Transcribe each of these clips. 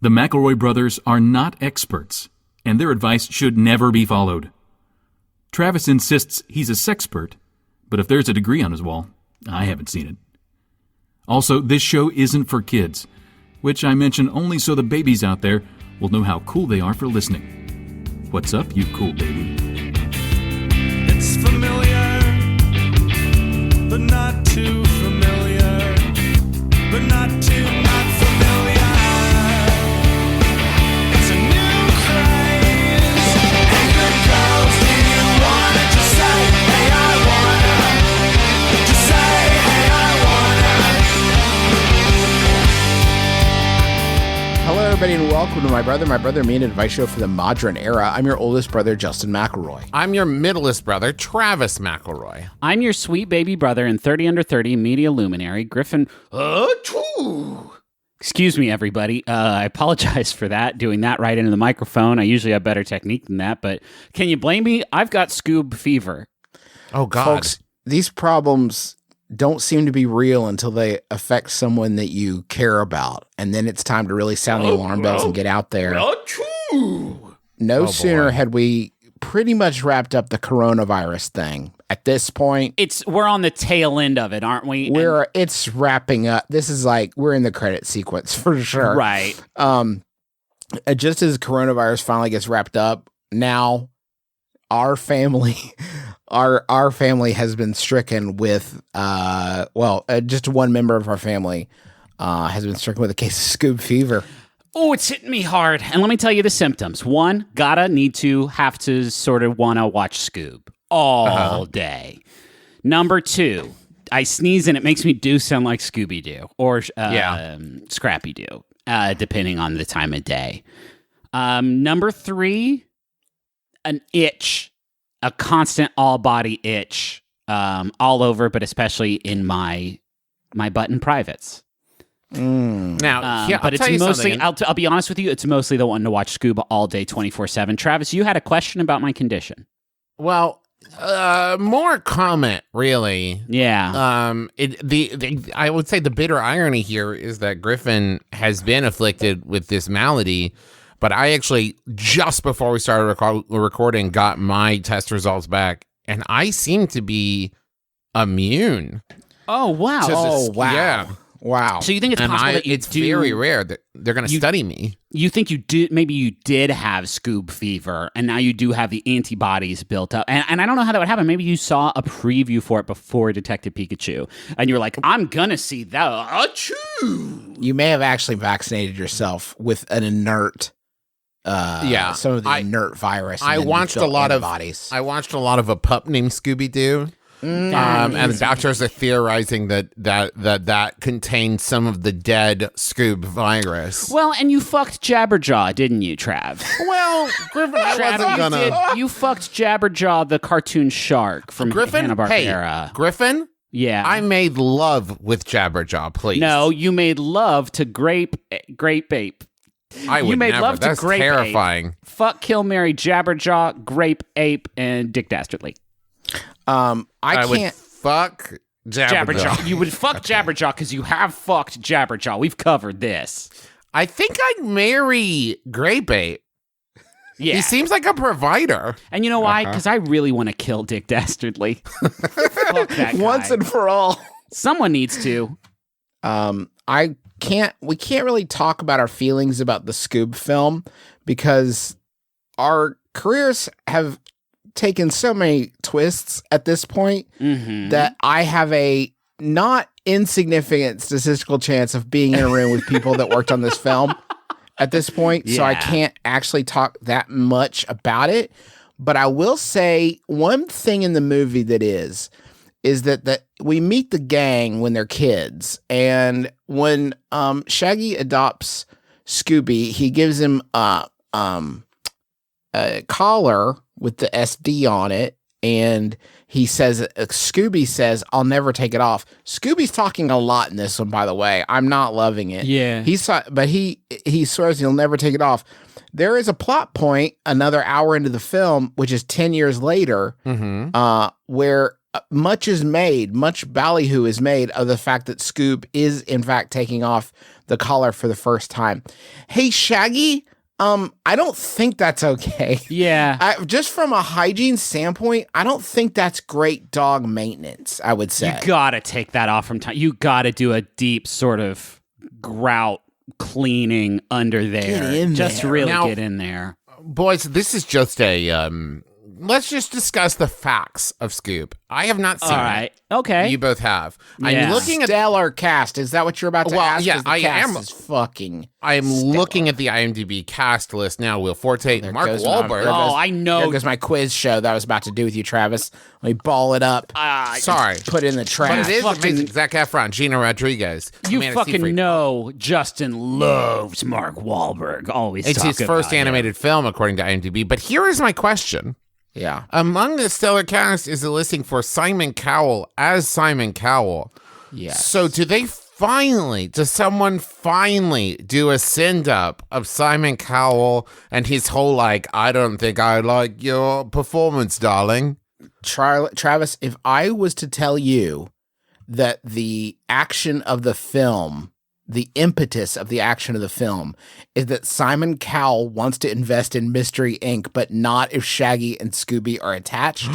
The McElroy brothers are not experts, and their advice should never be followed. Travis insists he's a sexpert, but if there's a degree on his wall, I haven't seen it. Also, this show isn't for kids, which I mention only so the babies out there will know how cool they are for listening. What's up, you cool baby? It's familiar, but not too familiar, but not too not familiar. It's a new craze. Hey, good girls, do you wanna just say, hey, I wanna? Just say, hey, I wanna. Hello, everybody, and welcome to My Brother, Me, an advice show for the modern era. I'm your oldest brother, Justin McElroy. I'm your middlest brother, Travis McElroy. I'm your sweet baby brother and 30 under 30 media luminary, Griffin. Excuse me, everybody. I apologize for that, doing that right into the microphone. I usually have better technique than that, but can you blame me? I've got Scoob fever. Oh, God. Folks, these problems don't seem to be real until they affect someone that you care about, and then it's time to really sound the alarm bells and get out there. No sooner had we pretty much wrapped up the coronavirus thing. At this point, We're on the tail end of it, aren't we? it's wrapping up. This is like we're in the credit sequence for sure. Right. Just as coronavirus finally gets wrapped up, now our family, our family has been stricken with, just one member of our family has been stricken with a case of Scoob fever. Oh, it's hitting me hard. And let me tell you the symptoms. One, have to sort of want to watch Scoob all day. Number two, I sneeze and it makes me sound like Scooby-Doo or Scrappy-Doo, depending on the time of day. Number three, an itch, a constant all-body itch, all over, but especially in my button privates. Now, but it's mostly, I'll be honest with you, it's mostly the one to watch Scoob all day, 24/7. Travis, you had a question about my condition. well, more comment, really. Yeah. I would say the bitter irony here is that Griffin has been afflicted with this malady, but I actually, just before we started recording, got my test results back, and I seem to be immune. Oh, wow. Wow. Yeah. Wow. So you think it's possible that it's very rare that they're going to study me. You think maybe you did have Scoob fever, and now you do have the antibodies built up. And I don't know how that would happen. Maybe you saw a preview for it before Detective Pikachu, and you were like, I'm going to see that. Achoo! You may have actually vaccinated yourself with an inert, some of the inert virus. I watched a lot of a pup named Scooby-Doo. And the doctors are theorizing that contained some of the dead Scoob virus. Well, and you fucked Jabberjaw, didn't you, Trav? Well, Griffin, I wasn't gonna. You fucked Jabberjaw, the cartoon shark from Hanna-Barbera. Hey, Griffin? Yeah. I made love with Jabberjaw, please. No, you made love to Grape Ape. I would You made never. love to That's Grape terrifying. Ape. Fuck, kill, marry, Jabberjaw, Grape Ape, and Dick Dastardly. I would can't. fuck Jabberjaw. You would fuck Jabberjaw because you have fucked Jabberjaw. We've covered this. I think I'd marry Grape Ape. Yeah. He seems like a provider. And you know why? Because I really want to kill Dick Dastardly. Fuck that guy. Once and for all. Someone needs to. We can't really talk about our feelings about the Scoob film because our careers have taken so many twists at this point that I have a not insignificant statistical chance of being in a room with people that worked on this film at this point. So I can't actually talk that much about it. But I will say one thing in the movie that is that we meet the gang when they're kids. And when Shaggy adopts Scooby, he gives him a collar with the SD on it, and he says, Scooby says, I'll never take it off. Scooby's talking a lot in this one, by the way. I'm not loving it. Yeah. But he swears he'll never take it off. There is a plot point another hour into the film, which is 10 years later, where much ballyhoo is made of the fact that Scoob is in fact taking off the collar for the first time. Hey, Shaggy, I don't think that's okay. Yeah. Just from a hygiene standpoint, I don't think that's great dog maintenance, I would say. You gotta take that off from time. You gotta do a deep sort of grout cleaning under there. Get in just there. really Now- get in there. Boys, this is just a let's just discuss the facts of Scoob. I have not seen All right. Okay. it. You both have. Yeah. I'm looking at Stellar cast. Is that what you're about to Well, ask? yeah, 'Cause the I cast am. is fucking. I'm looking at the IMDb cast list now. Will Forte, Mark goes my- Wahlberg. there Oh, goes- I know. There goes my quiz show that I was about to do with you, Travis. Let me ball it up. Sorry. Put it in the But trash. it is fucking- amazing. Zach Efron, Gina Rodriguez. You Amanda fucking Seyfried. know Justin loves Mark Wahlberg. Always It's talk his first about him. animated film, according to IMDb. But here is my question. Yeah. Among the stellar cast is a listing for Simon Cowell as Simon Cowell. Yes. So does someone finally do a send-up of Simon Cowell and his whole, like, I don't think I like your performance, darling? Travis, if I was to tell you that the action of the film, the impetus of the action of the film, is that Simon Cowell wants to invest in Mystery Inc., but not if Shaggy and Scooby are attached,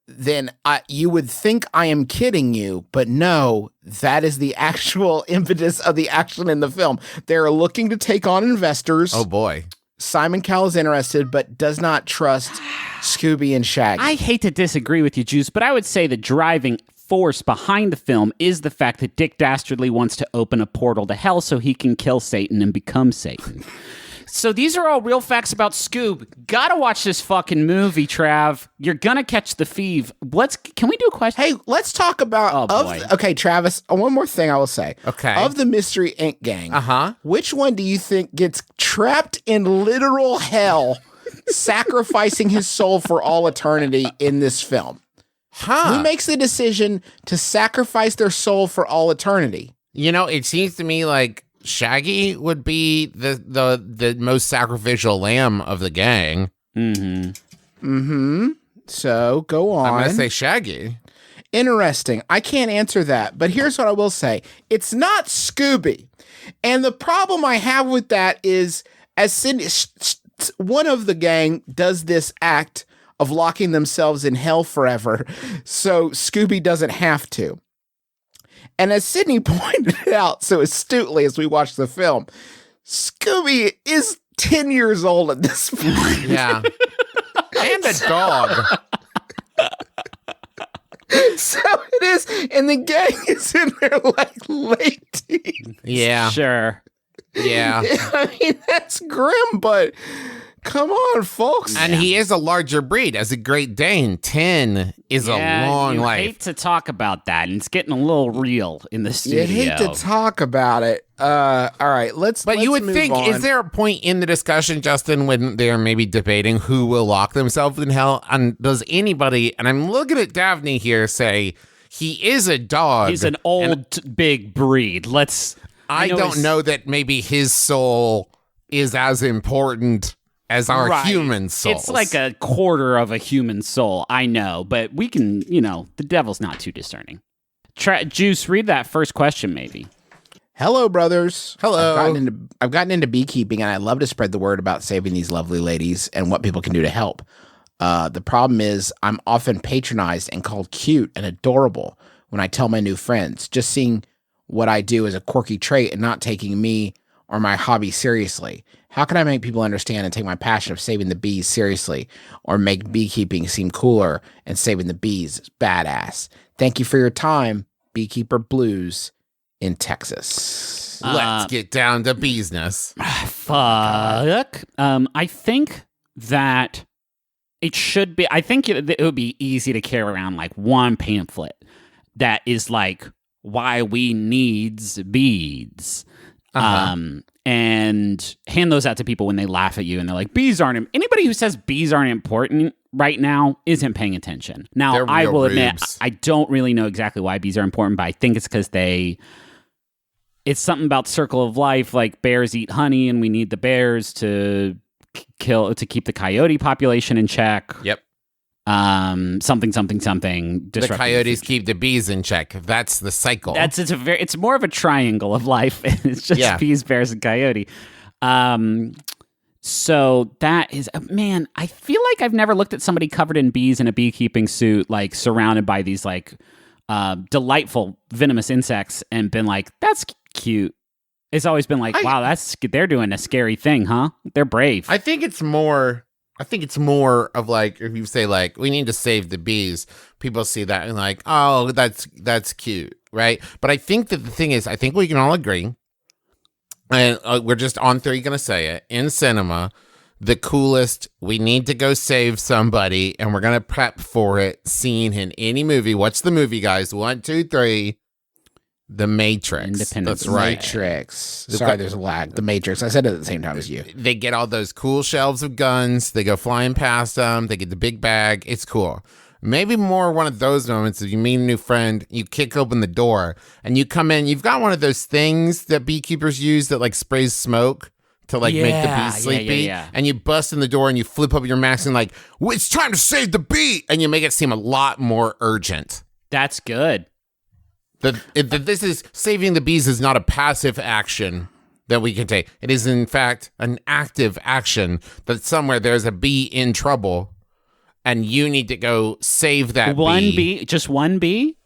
then you would think I am kidding you, but no, that is the actual impetus of the action in the film. They're looking to take on investors. Oh, boy. Simon Cowell is interested, but does not trust Scooby and Shaggy. I hate to disagree with you, Juice, but I would say the driving force behind the film is the fact that Dick Dastardly wants to open a portal to hell so he can kill Satan and become Satan. So these are all real facts about Scoob. Gotta watch this fucking movie, Trav. You're gonna catch the feeve. Can we do a question? Hey, let's talk about. Oh, boy. Okay, Travis. One more thing I will say. Okay. Of the Mystery Inc. gang, Uh-huh. which one do you think gets trapped in literal hell, sacrificing his soul for all eternity in this film? Huh. Who makes the decision to sacrifice their soul for all eternity? You know, it seems to me like Shaggy would be the most sacrificial lamb of the gang. So go on. I'm going to say Shaggy. Interesting. I can't answer that, but here's what I will say. It's not Scooby. And the problem I have with that is, as Sydney, one of the gang does this act of locking themselves in hell forever, so Scooby doesn't have to. And as Sydney pointed out so astutely as we watched the film, Scooby is 10 years old at this point. Yeah. And a dog. So it is, and the gang is in their like late teens. Yeah. Sure. Yeah. I mean, that's grim, but come on, folks. And he is a larger breed. As a Great Dane, 10 is a long you life. hate to talk about that, and it's getting a little real in the studio. You hate to talk about it. All right, let's. But you would move think, on. is there a point in the discussion, Justin, when they're maybe debating who will lock themselves in hell? And does anybody, and I'm looking at Daphne here, say, he is a dog. He's an old, big breed. I don't know that maybe his soul is as important as our Right. human souls. It's like a quarter of a human soul. I know, but we can, the devil's not too discerning. Juice, read that first question, maybe. Hello, brothers. Hello. I've gotten into beekeeping, and I love to spread the word about saving these lovely ladies and what people can do to help. The problem is I'm often patronized and called cute and adorable when I tell my new friends, just seeing what I do as a quirky trait and not taking me or my hobby seriously. How can I make people understand and take my passion of saving the bees seriously, or make beekeeping seem cooler and saving the bees is badass? Thank you for your time, Beekeeper Blues in Texas. Let's get down to business. Fuck. I think that it should be. I think it would be easy to carry around like one pamphlet that is like why we needs beads. And hand those out to people when they laugh at you and they're like, bees aren't. Anybody who says bees aren't important right now isn't paying attention. Now, They're I real will admit, rubes. I don't really know exactly why bees are important, but I think it's because it's something about circle of life, like bears eat honey and we need the bears to keep the coyote population in check. Yep. something The disrupting coyotes future. keep the bees in check. That's the cycle. It's more of a triangle of life. It's just bees, bears, and coyote. So that is, man, I feel like I've never looked at somebody covered in bees in a beekeeping suit, like surrounded by these like delightful venomous insects, and been like, that's cute. It's always been like, wow, they're doing a scary thing, huh? They're brave. I think it's more of like, if you say like, we need to save the bees, people see that and like, oh, that's cute, right? But I think that the thing is, I think we can all agree, and we're just on three going to say it, in cinema, the coolest, we need to go save somebody, and we're going to prep for it, scene in any movie. What's the movie, guys? 1, 2, 3. The Matrix. Independence That's right. Matrix. Sorry, there's a lag. The Matrix. I said it at the same time as you. They get all those cool shelves of guns. They go flying past them. They get the big bag. It's cool. Maybe more one of those moments if you meet a new friend, you kick open the door, and you come in. You've got one of those things that beekeepers use that like sprays smoke to like make the bees sleepy. And you bust in the door and you flip up your mask and like, well, it's time to save the bee. And you make it seem a lot more urgent. That's good. That this is saving the bees is not a passive action that we can take. It is, in fact, an active action that somewhere there's a bee in trouble and you need to go save that One bee? Just one bee?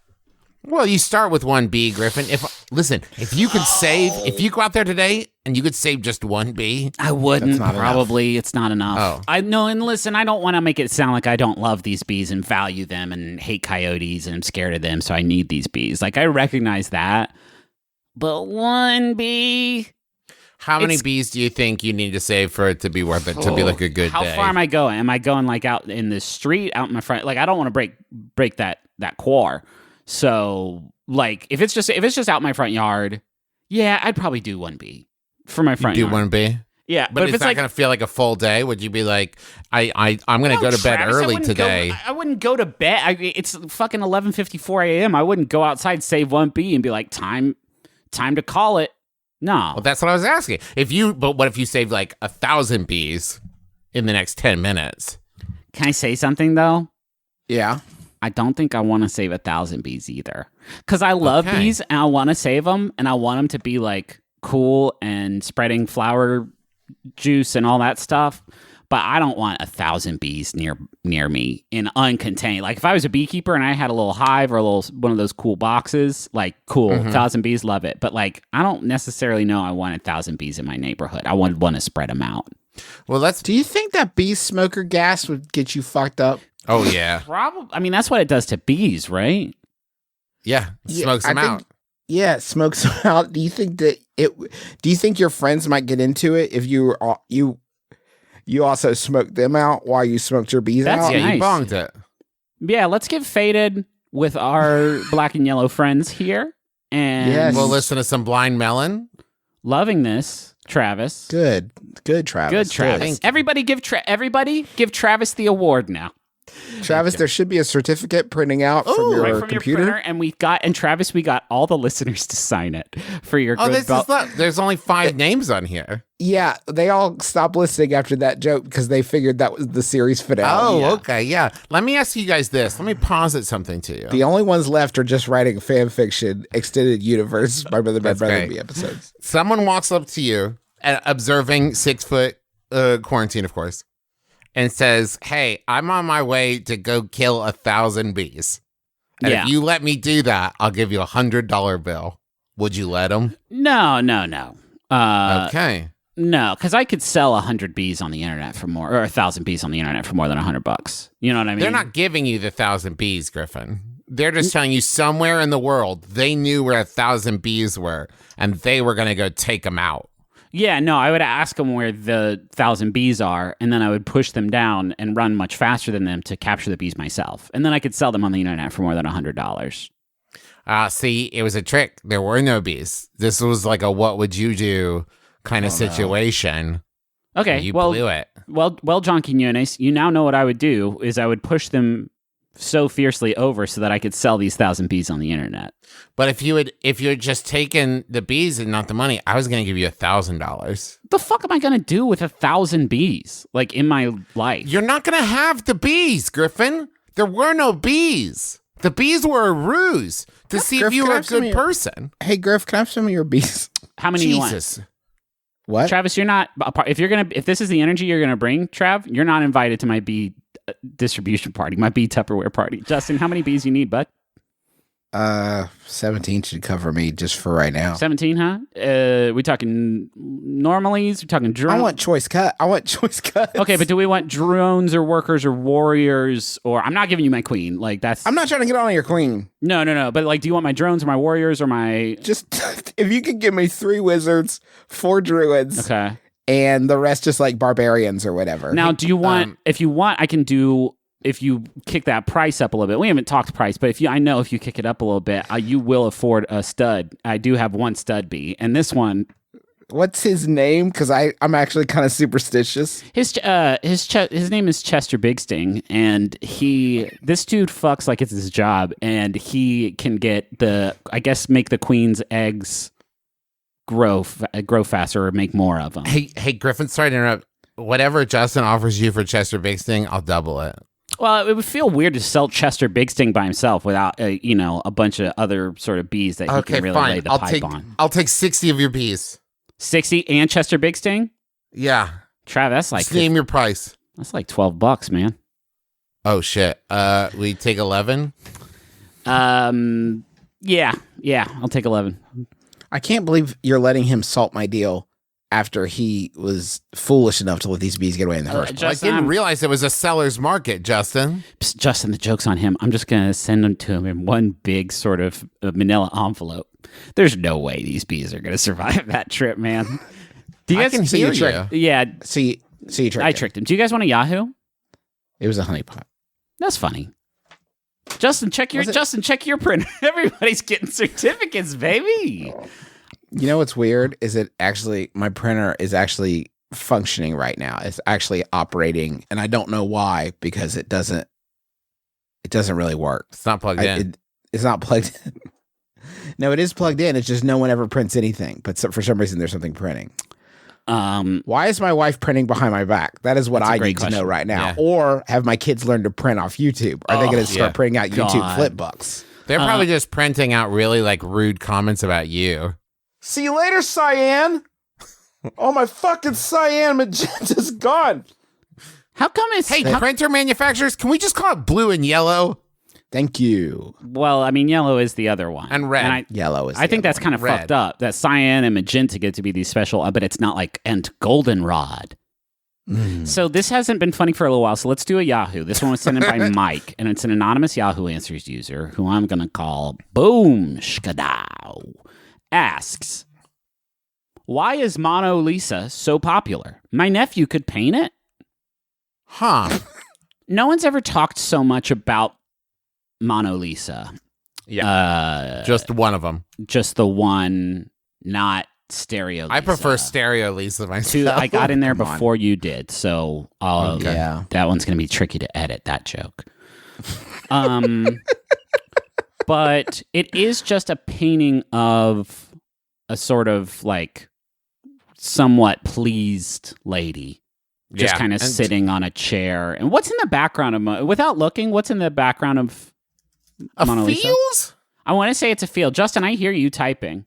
Well, you start with one bee, Griffin. If you go out there today and you could save just one bee, I wouldn't. That's not Probably enough. It's not enough. Oh. I know, and listen, I don't want to make it sound like I don't love these bees and value them and hate coyotes and I'm scared of them, so I need these bees. Like, I recognize that. But one bee. how many bees do you think you need to save for it to be worth it, to be like a good How day? far am I going? Am I going like out in the street, out in my front? Like, I don't want to break that quar. So, like, if it's just out in my front yard, yeah, I'd probably do one bee for my front yard. Do one bee? Yeah, But if it's not like going to feel like a full day. Would you be like, I'm going to go to bed Travis, early today? I wouldn't go to bed. It's fucking 11:54 a.m. I wouldn't go outside, save one bee, and be like, time to call it. No. Well, that's what I was asking. But what if you saved like 1,000 bees in the next 10 minutes? Can I say something though? Yeah. I don't think I want to save 1,000 bees either, because I love bees and I want to save them and I want them to be like cool and spreading flower juice and all that stuff. But I don't want 1,000 bees near me in uncontained. Like, if I was a beekeeper and I had a little hive or one of those cool boxes, like, cool, 1,000 bees, love it. But like, I don't necessarily know I want 1,000 bees in my neighborhood. I would want to spread them out. Well, Do you think that bee smoker gas would get you fucked up? Oh, yeah. Probably. I mean, that's what it does to bees, right? Yeah. Smokes them out. Yeah, it smokes them out. Do you think your friends might get into it if you also smoked them out while you smoked your bees That's out? Yeah, you nice. bonged it. Yeah, let's get faded with our black and yellow friends here. And Yes. We'll listen to some Blind Melon. loving this, Travis. Good, Travis. Good, Travis. Everybody give Travis the award now. Travis, there should be a certificate printing out from your Right from computer. your printer, and Travis, we got all the listeners to sign it for your Oh, good. there's only 5 names on here. Yeah, they all stopped listening after that joke because they figured that was the series finale. Oh, okay, yeah. Let me ask you guys this. Let me posit something to you. The only ones left are just writing fan fiction, extended universe, My Brother, My That's Brother, great. Me episodes. Someone walks up to you, observing 6-foot quarantine, of course, and says, "Hey, I'm on my way to go kill 1,000 bees. And Yeah. if you let me do that, I'll give you $100 bill." Would you let him? No. Okay. No, because I could sell 100 bees on the internet for more, or 1,000 bees on the internet for more than $100. You know what I mean? They're not giving you the 1,000 bees, Griffin. They're just telling you somewhere in the world they knew where 1,000 bees were, and they were going to go take them out. Yeah, no, I would ask them where the 1,000 bees are, and then I would push them down and run much faster than them to capture the bees myself. And then I could sell them on the internet for more than $100. See, it was a trick. There were no bees. This was like a what would you do kind of situation. Okay, You well, blew it. Well, John Quinones, you now know what I would do is I would push them so fiercely over so that I could sell these 1,000 bees on the internet. But if you had just taken the bees and not the money, I was going to give you $1,000. The fuck am I gonna do with 1,000 bees like in my life? You're not going to have the bees, Griffin. There were no bees. The bees were a ruse to see Griff, if you can I were a have some good of your- person. Hey, Griff, can I have some of your bees? How many you want? Jesus. What? Travis, you're not a part. If this is the energy you're gonna bring, Trav, you're not invited to my bee distribution party, my bee Tupperware party. Justin, how many bees you need, bud? 17 should cover me just for right now. 17, huh? We talking normalies? We talking drones? I want choice cuts. Okay, but do we want drones or workers or warriors? Or I'm not giving you my queen. Like that's. I'm not trying to get on your queen. No. But like, do you want my drones or my warriors or my? Just if you could give me 3 wizards, 4 druids, Okay. and the rest just like barbarians or whatever. Now, do you want? If you want, I can do. If you kick that price up a little bit, we haven't talked price, but I know if you kick it up a little bit, you will afford a stud. I do have 1 stud bee, and this one, What's his name? Because I'm actually kind of superstitious. his name is Chester Bigsting, and this dude fucks like it's his job, and he can get make the queen's eggs grow faster or make more of them. Hey, Griffin, sorry to interrupt. Whatever Justin offers you for Chester Bigsting, I'll double it. Well, it would feel weird to sell Chester Bigsting by himself without, a bunch of other sort of bees that he can really lay the pipe on. I'll take 60 of your bees. 60 and Chester Bigsting? Yeah. Trav, that's like Just name your price. that's like $12, man. Oh shit. We take 11. Yeah, I'll take 11. I can't believe you're letting him salt my deal after he was foolish enough to let these bees get away in the first place. I Justin, didn't realize it was a seller's market, Justin. Psst, Justin, the joke's on him. I'm just gonna send them to him in one big sort of manila envelope. There's no way these bees are gonna survive that trip, man. Do you I guys can see hear you you. trick. Yeah, So you tricked I him. tricked him. Do you guys want a Yahoo? It was a honeypot. That's funny. Justin, check your printer. Everybody's getting certificates, baby. You know what's weird is it actually my printer is actually functioning right now. It's actually operating, and I don't know why because it doesn't really work. It's not plugged in. It's not plugged in. No, it is plugged in. It's just no one ever prints anything. But for some reason, there's something printing. Why is my wife printing behind my back? That is what That's a I great need to know question. right now. Yeah. Or have my kids learn to print off YouTube? Are they going to start yeah. printing out YouTube God. flip books? They're probably just printing out really like rude comments about you. See you later, Cyan. Oh, my fucking Cyan magenta's gone. How come it's Hey, printer manufacturers, can we just call it blue and yellow Thank you. well, I mean, yellow is the other one, and red? And Yellow is. I think that's kind of Red. fucked up. That cyan and magenta get to be these special, but it's not like and goldenrod. So this hasn't been funny for a little while. So let's do a Yahoo. This one was sent in by Mike, and it's an anonymous Yahoo Answers user who I'm going to call Boom Shkadow. Asks, why is Mona Lisa so popular? My nephew could paint it. Huh. No one's ever talked so much about Mona Lisa. Yeah. Just one of them. Just the one, not stereo. I prefer Lisa. stereo Lisa myself. Two, I got in there Come on. before you did, so Yeah. that one's gonna be tricky to edit. That joke. But it is just a painting of a sort of like somewhat pleased lady, just Yeah, kind of and- sitting on a chair. And what's in the background of without looking? What's in the background of A Mona Lisa? feels? I want to say it's a field. Justin, I hear you typing.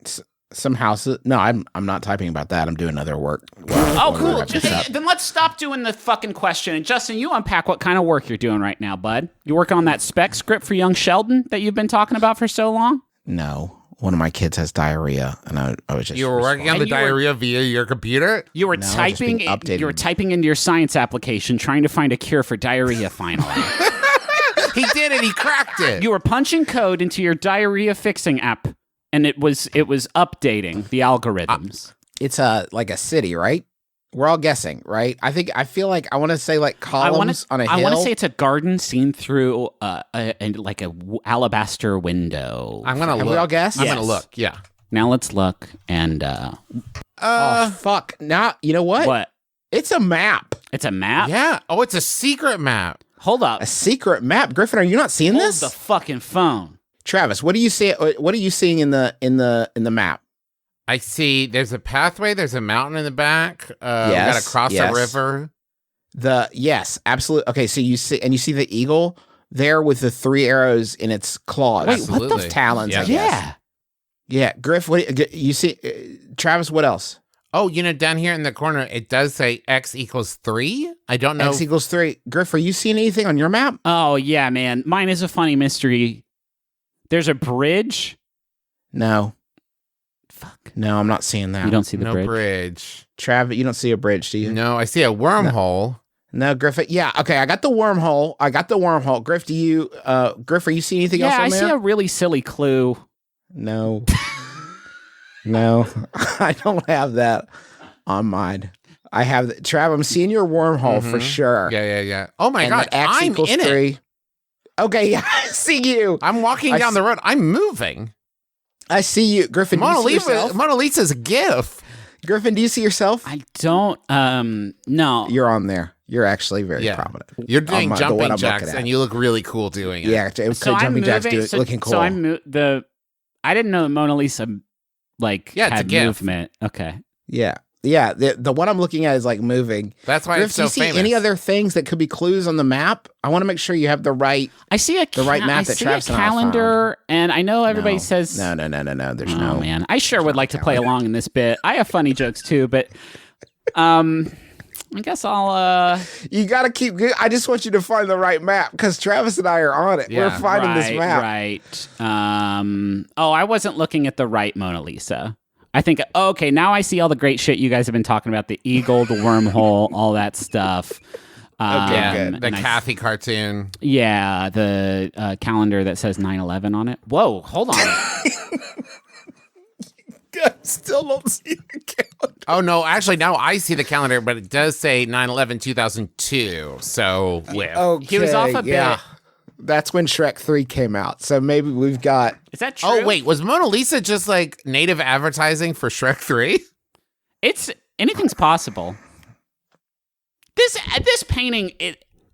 Some houses. No, I'm not typing about that. I'm doing other work. Oh, While we cool. wrap this up. Then let's stop doing the fucking question. And Justin, you unpack what kind of work you're doing right now, bud. You working on that spec script for young Sheldon that you've been talking about for so long? No, one of my kids has diarrhea, and I was just. You were working on the And you were- diarrhea via your computer? You were No, just typing. being updated. You were typing into your science application, trying to find a cure for diarrhea. Finally, He did it. He cracked it. you were punching code into your diarrhea fixing app, and it was updating the algorithms. It's like a city, right? We're all guessing, right? I feel like I want to say like I columns on a hill. want to say it's a garden seen through like a alabaster window. I'm going to Have look. we all guessed? I'm Yes. going to look. Yeah. Now let's look and Oh fuck! Now you know what? what? It's a map. It's a map. Yeah. Oh, it's a secret map. Hold up. A secret map. Griffin, are you not seeing Hold this? the fucking phone. Travis, what do you see? What are you seeing in the map? I see there's a pathway, there's a mountain in the back. We gotta cross a river. Yes, absolutely. Okay, so you see the eagle there with the 3 arrows in its claws. Wait, Absolutely. what the talons? I guess. Yeah, Griff. What you see? Travis, what else? Oh, down here in the corner, it does say X equals 3. I don't know. X equals 3. Griff, are you seeing anything on your map? Oh, yeah, man. Mine is a funny mystery. There's a bridge. No. Fuck. No, I'm not seeing that. You don't see the no bridge? Travis, you don't see a bridge, do you? No, I see a wormhole. No, Griff. Yeah, okay. I got the wormhole. Griff, Griff, are you seeing anything else Yeah, on I there? see a really silly clue. No. No, I don't have that on mine. I have Trav. I'm seeing your wormhole for sure. Yeah. Oh my And god, the X I'm equals in 3. it. Okay, yeah, I see you. I'm walking down the road. I'm moving. I see you, Griffin. Do you see yourself? Mona Lisa's a gif. Griffin, do you see yourself? I don't, no. You're on there. You're actually very prominent. You're doing On the one jumping I'm jacks, looking at. and you look really cool doing it. Yeah, jumping jacks, looking cool. So I didn't know that Mona Lisa, it's a had GIF. movement. Okay. Yeah. The one I'm looking at is like moving. That's why Griff, it's so do you see famous. any other things that could be clues on the map? I want to make sure you have the right. I see a right map I that see Travis a and I calendar, and I know everybody No. says No. There's Oh no. man, I sure would like to play along in this bit. I have funny jokes too, but I guess I'll You got to keep. I just want you to find the right map because Travis and I are on it. Yeah. We're finding this map. Right. Oh, I wasn't looking at the right Mona Lisa. I think, okay, now I see all the great shit you guys have been talking about, the eagle, the wormhole, all that stuff. Okay, good. The and Kathy cartoon. Yeah, the calendar that says 9/11 on it. Whoa, hold on. I still don't see the calendar. Oh, no, actually, now I see the calendar, but it does say 9/11/2002. So, Okay, He was off a bit. That's when Shrek 3 came out. So maybe we've got. Is that true? Oh, wait, was Mona Lisa just like native advertising for Shrek 3? It's anything's possible. This painting,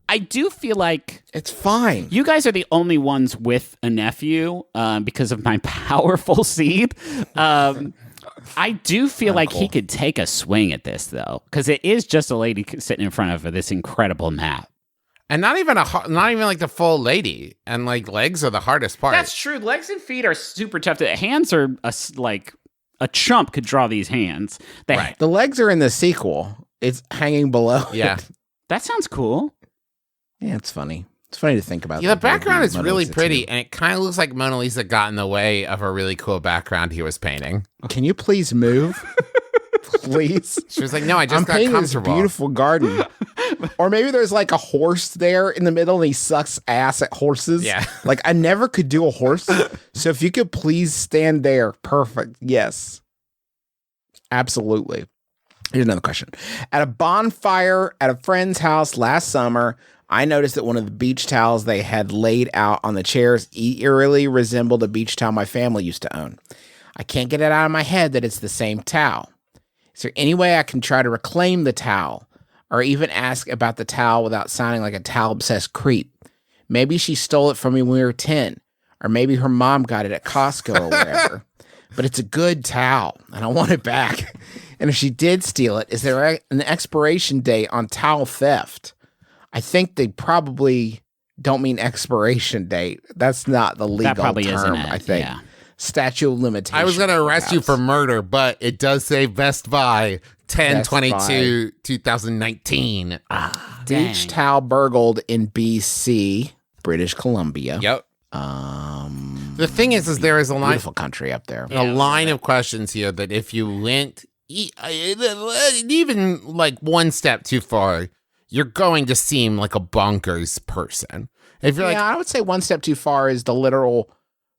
I do feel like It's fine. you guys are the only ones with a nephew because of my powerful seed. I do feel like he could take a swing at this though, because it is just a lady sitting in front of this incredible map. And not even like the full lady. And like legs are the hardest part. That's true. Legs and feet are super tough. The hands are like a chump could draw these hands. Right. The legs are in the sequel. It's hanging below. Yeah. That sounds cool. Yeah, it's funny. It's funny to think about. Yeah, the background is Mona really Lisa pretty, too. and it kind of looks like Mona Lisa got in the way of a really cool background he was painting. Can you please move? Please. She was like, "No, I just I'm got painting this comfortable." beautiful garden. Or maybe there's like a horse there in the middle and he sucks ass at horses. Yeah. Like I never could do a horse. So if you could please stand there. Perfect. Yes. Absolutely. Here's another question. At a bonfire at a friend's house last summer, I noticed that one of the beach towels they had laid out on the chairs eerily resembled a beach towel my family used to own. I can't get it out of my head that it's the same towel. Is there any way I can try to reclaim the towel or even ask about the towel without sounding like a towel-obsessed creep? Maybe she stole it from me when we were 10, or maybe her mom got it at Costco or wherever. But it's a good towel, and I want it back. And if she did steal it, is there an expiration date on towel theft? I think they probably don't mean expiration date. That's not the legal That probably term, isn't it. I think. Yeah. Statute of limitations. I was going to arrest you perhaps. for murder, but it does say Best Buy 10/22/2019. Beach towel burgled in BC, British Columbia. Yep. The thing is there is a line, Beautiful country up there. a line of questions here that if you went even like one step too far, you're going to seem like a bonkers person. If you're Yeah, I would say one step too far is the literal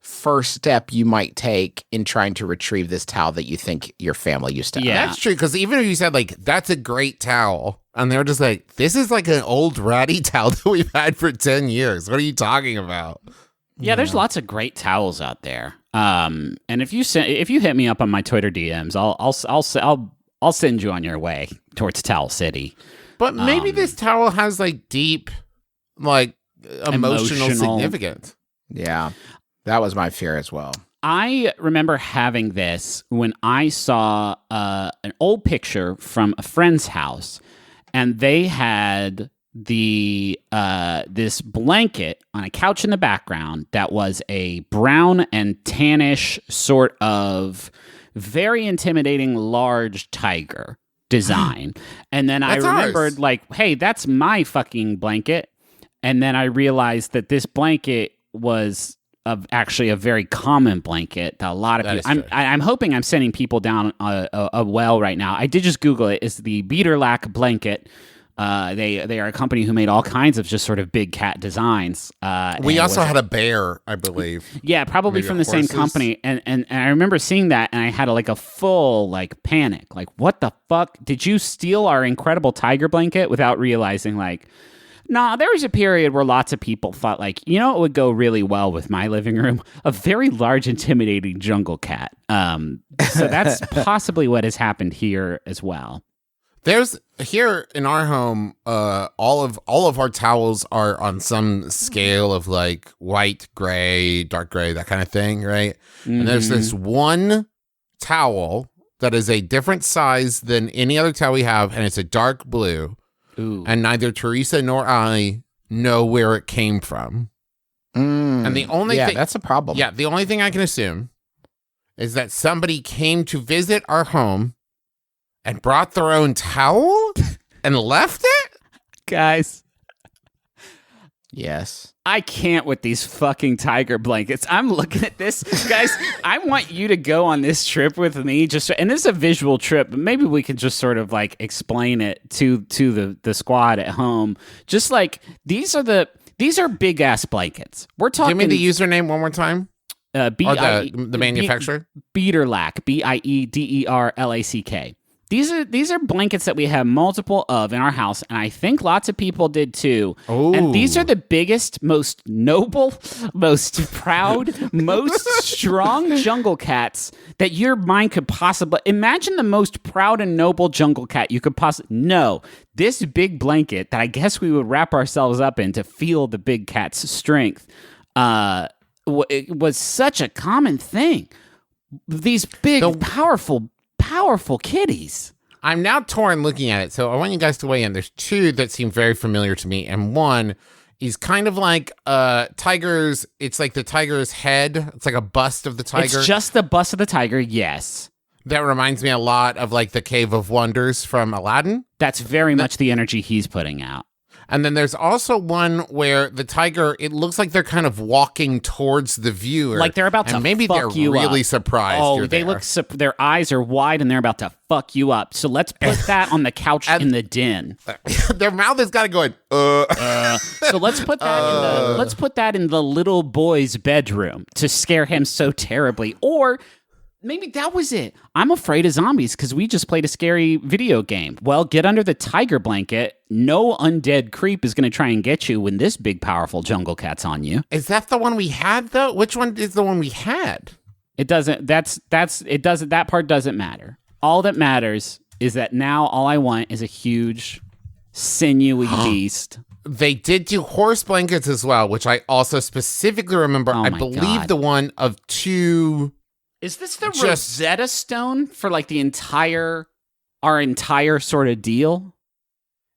first step you might take in trying to retrieve this towel that you think your family used to own. Yeah. That's true, because even if you said, like, that's a great towel, and they're just like, this is like an old ratty towel that we've had for 10 years. What are you talking about? Yeah, there's lots of great towels out there. And if you hit me up on my Twitter DMs, I'll send you on your way towards Towel City. But maybe this towel has, like, deep, like emotional Emotional. significance. Yeah, that was my fear as well. I remember having this when I saw an old picture from a friend's house, and they had this blanket on a couch in the background that was a brown and tannish sort of very intimidating large tiger design. And then That's I remembered ours. like, hey, that's my fucking blanket. And then I realized that this blanket was actually a very common blanket that a lot of That people. is true. I'm hoping I'm sending people down a well right now. I did just Google it. It's the Beaterlack blanket. They are a company who made all kinds of just sort of big cat designs. We and also was- had a bear, I believe. yeah, probably maybe from the same horses. company. And I remember seeing that, and I had a full like panic. Like, what the fuck? Did you steal our incredible tiger blanket without realizing like? Nah, there was a period where lots of people thought, like, you know, it would go really well with my living room? A very large, intimidating jungle cat. So that's possibly what has happened here as well. There's here in our home, all of our towels are on some scale of like white, gray, dark gray, that kind of thing, right? And there's this one towel that is a different size than any other towel we have, and it's a dark blue. Ooh. And neither Teresa nor I know where it came from. And the only yeah, thing, that's a problem. yeah, the only thing I can assume is that somebody came to visit our home and brought their own towel and left it. Guys, Yes. I can't with these fucking tiger blankets. I'm looking at this. Guys, I want you to go on this trip with me. And this is a visual trip, but maybe we can just sort of like explain it to the squad at home. Just like these are big ass blankets. We're talking Give me the username one more time. Or the manufacturer. Beaterlack, Biederlack. These are blankets that we have multiple of in our house, and I think lots of people did too. And these are the biggest, most noble, most proud, most strong jungle cats that your mind could possibly imagine. The most proud and noble jungle cat you could possibly know. This big blanket that I guess we would wrap ourselves up in to feel the big cat's strength. It was such a common thing. These big, powerful kitties. I'm now torn looking at it, so I want you guys to weigh in. There's two that seem very familiar to me, and one is kind of like tiger's. It's like the tiger's head. It's like a bust of the tiger. It's just the bust of the tiger, yes. That reminds me a lot of like the Cave of Wonders from Aladdin. That's very much the energy he's putting out. And then there's also one where the tiger, it looks like they're kind of walking towards the viewer. Like they're about to and maybe fuck they're you really up. surprised Oh, you're they there. look, their eyes are wide and they're about to fuck you up. So let's put that on the couch in the den. Their mouth has got to go So let's put that in the little boy's bedroom to scare him so terribly. Or maybe that was it. I'm afraid of zombies because we just played a scary video game. Well, get under the tiger blanket. No undead creep is going to try and get you when this big, powerful jungle cat's on you. Is that the one we had, though? Which one is the one we had? It doesn't. That part doesn't matter. All that matters is that now all I want is a huge, sinewy beast. They did do horse blankets as well, which I also specifically remember. Oh I my believe God. the one of two. Is this the Just- Rosetta Stone for like our entire sort of deal?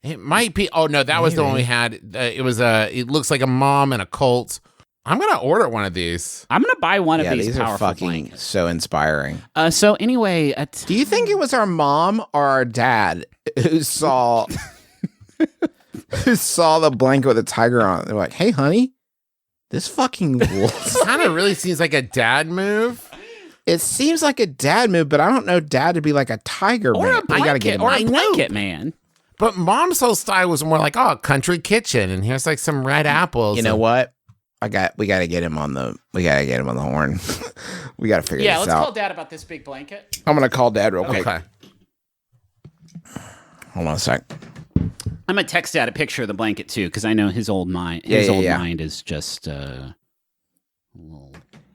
It might be. Oh no, that was the one we had. It was it looks like a mom and a colt. I'm gonna order one of these. I'm gonna buy one Yeah, of these these are powerful fucking blankets. so inspiring. So anyway, Do you think it was our mom or our dad who saw the blanket with a tiger on it? They're like, "Hey, honey, this fucking wolf." Kind of really seems like a dad move. It seems like a dad move, but I don't know dad to be like a tiger or man. a blanket, I gotta get him. or I a know. blanket man. But mom's whole style was more like, oh, country kitchen, and here's like some red apples. You know and- what? We gotta get him on the horn. We gotta figure Yeah, this let's out. call Dad about this big blanket. I'm gonna call dad real quick. Okay. Hold on a sec. I'm gonna text Dad a picture of the blanket too, because I know his old mind. Yeah, His yeah, old yeah. mind is just a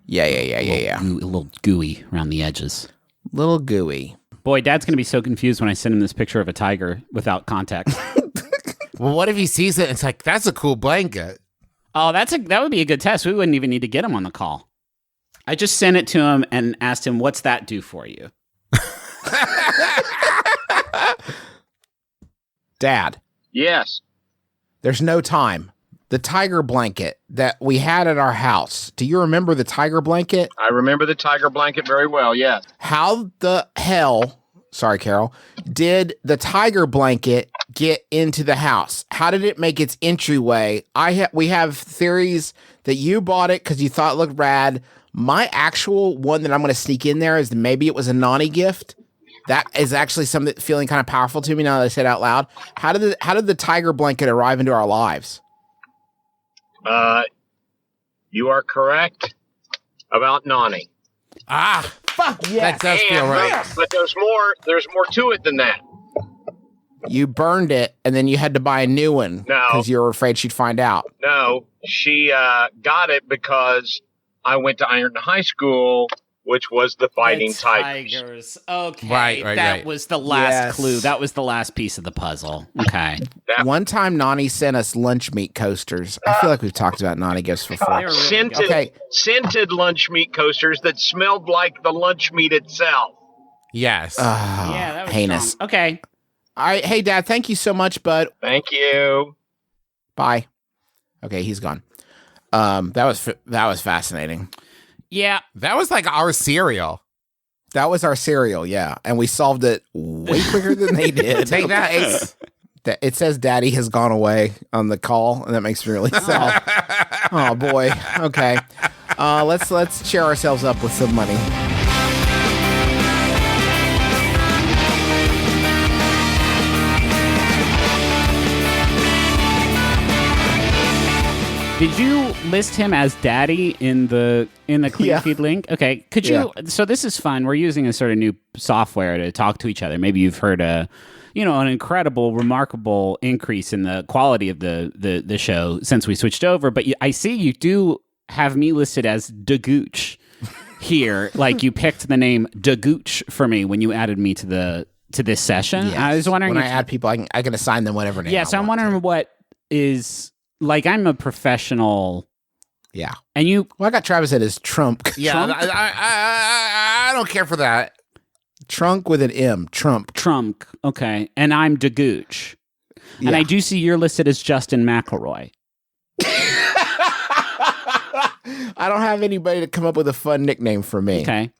Yeah. little gooey around the edges. Little gooey. Boy, Dad's gonna be so confused when I send him this picture of a tiger without context. Well, what if he sees it and it's like, that's a cool blanket? Oh, that would be a good test. We wouldn't even need to get him on the call. I just sent it to him and asked him, "What's that do for you?" Dad, Yes. there's no time. The tiger blanket that we had at our house. Do you remember the tiger blanket? I remember the tiger blanket very well, yes. How the hell, sorry, Carol, did the tiger blanket get into the house? How did it make its entryway? We have theories that you bought it because you thought it looked rad. My actual one that I'm going to sneak in there is that maybe it was a Nani gift. That is actually something feeling kind of powerful to me now that I said it out loud. How did the tiger blanket arrive into our lives? You are correct about Nani. Ah, Fuck yeah. that does feel right. But there's more to it than that. You burned it and then you had to buy a new one No. because you were afraid she'd find out. No, she got it because I went to Ironton High School, which was the Fighting The Tigers. Okay. Right, that right. was the last Yes. clue. That was the last piece of the puzzle. Okay. One time Nani sent us lunch meat coasters. I feel like we've talked about Nani gifts before. They were really Scented, good. Okay. scented lunch meat coasters that smelled like the lunch meat itself. Yes. Yeah, that was heinous. strong. Okay. All right, hey Dad, thank you so much, bud. Thank you. Bye. Okay, he's gone. That was fascinating. Yeah. That was like our cereal. That was our cereal, yeah, and we solved it way quicker than they did. Take that. It says Daddy has gone away on the call, and that makes me really sad. Oh boy. Okay. Let's cheer ourselves up with some money. Did you list him as Daddy in the clean Yeah. feed link? Okay. Could you? So this is fun. We're using a sort of new software to talk to each other. Maybe you've heard an incredible, remarkable increase in the quality of the show since we switched over. But I see you do have me listed as Dagooch here. Like you picked the name Dagooch for me when you added me to this session. Yes. I was wondering when if I add people, I can assign them whatever name. yeah, so I'm wondering what is like. I'm a professional, Yeah. and you. Well, I got Travis at his Trump. Yeah, Trump? I don't care for that. Trunk with an M. Trump. Trump, okay, and I'm Dagooch, and Yeah. I do see you're listed as Justin McElroy. I don't have anybody to come up with a fun nickname for me. Okay,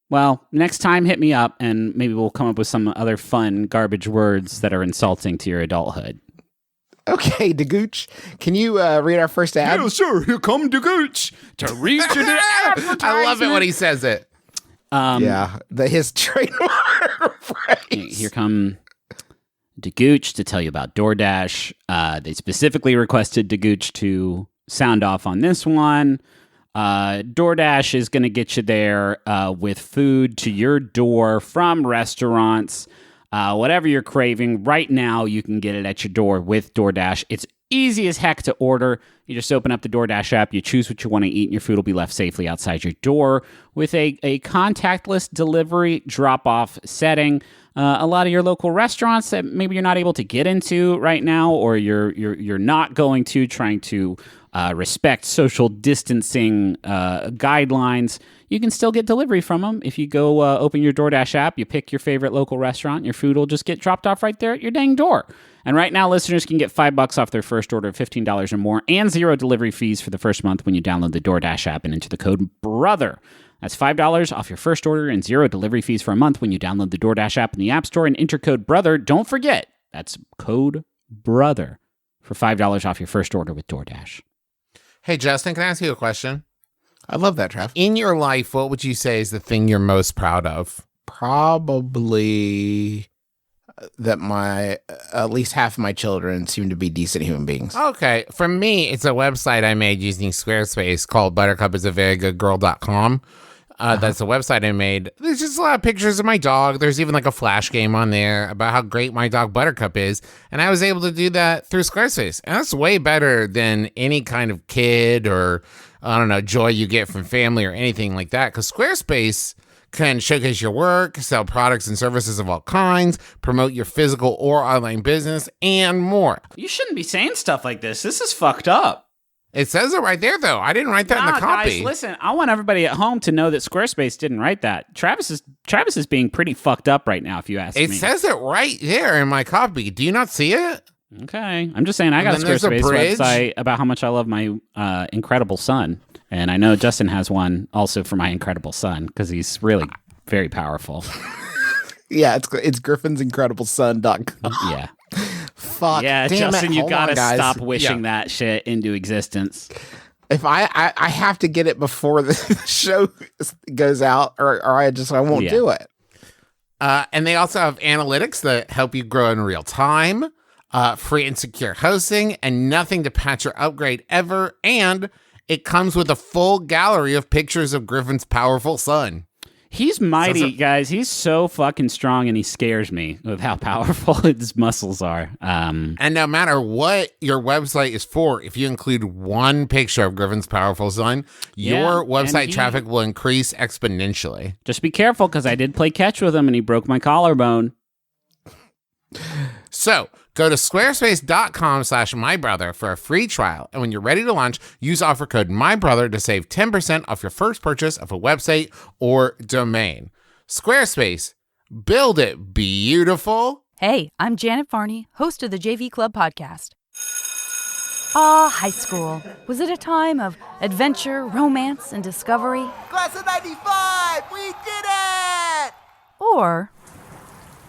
well, next time hit me up, and maybe we'll come up with some other fun garbage words that are insulting to your adulthood. Okay, Dagooch, can you read our first ad? sure. Here come Dagooch to read you the advertisement. I love it when he says it. Yeah, his trademark phrase. Here come Dagooch to tell you about DoorDash. They specifically requested Dagooch to sound off on this one. DoorDash is going to get you there with food to your door from restaurants. Whatever you're craving, right now you can get it at your door with DoorDash. It's easy as heck to order. You just open up the DoorDash app, you choose what you want to eat, and your food will be left safely outside your door with a contactless delivery drop-off setting. A lot of your local restaurants that maybe you're not able to get into right now, or you're not going to, trying to respect social distancing guidelines, you can still get delivery from them. If you go open your DoorDash app, you pick your favorite local restaurant, your food will just get dropped off right there at your dang door. And right now, listeners can get $5 off their first order of $15 or more and 0 delivery fees for the first month when you download the DoorDash app and enter the code BROTHER. That's $5 off your first order and 0 delivery fees for a month when you download the DoorDash app in the App Store and enter code BROTHER. Don't forget, that's code BROTHER for $5 off your first order with DoorDash. Hey, Justin, can I ask you a question? I love that, Trav. In your life, what would you say is the thing you're most proud of? Probably that at least half of my children seem to be decent human beings. Okay. For me, it's a website I made using Squarespace called buttercupisaverygoodgirl.com. That's a website I made. There's just a lot of pictures of my dog. There's even like a flash game on there about how great my dog Buttercup is. And I was able to do that through Squarespace. And that's way better than any kind of kid or, I don't know, joy you get from family or anything like that. Because Squarespace can showcase your work, sell products and services of all kinds, promote your physical or online business, and more. You shouldn't be saying stuff like this. This is fucked up. It says it right there, though. I didn't write that in the copy. Guys, listen, I want everybody at home to know that Squarespace didn't write that. Travis is being pretty fucked up right now, if you ask me. It says it right there in my copy. Do you not see it? Okay. I'm just saying I got a And then there's a Squarespace bridge. website about how much I love my incredible son. And I know Justin has one also for my incredible son because he's really very powerful. Yeah, it's griffinsincredibleson.com. Yeah. Fuck. Yeah, damn Justin, it. you Hold gotta on, guys. stop wishing that shit into existence. If I have to get it before the show goes out, or I won't Yeah. do it. And they also have analytics that help you grow in real time, free and secure hosting, and nothing to patch or upgrade ever. And it comes with a full gallery of pictures of Griffin's powerful son. He's mighty, guys. He's so fucking strong, and he scares me with how powerful his muscles are. And no matter what your website is for, if you include one picture of Griffin's powerful son, your website traffic will increase exponentially. Just be careful, because I did play catch with him, and he broke my collarbone. So go to squarespace.com/mybrother for a free trial. And when you're ready to launch, use offer code MYBROTHER to save 10% off your first purchase of a website or domain. Squarespace, build it beautiful. Hey, I'm Janet Varney, host of the JV Club podcast. High school. Was it a time of adventure, romance, and discovery? Class of 95! We did it! Or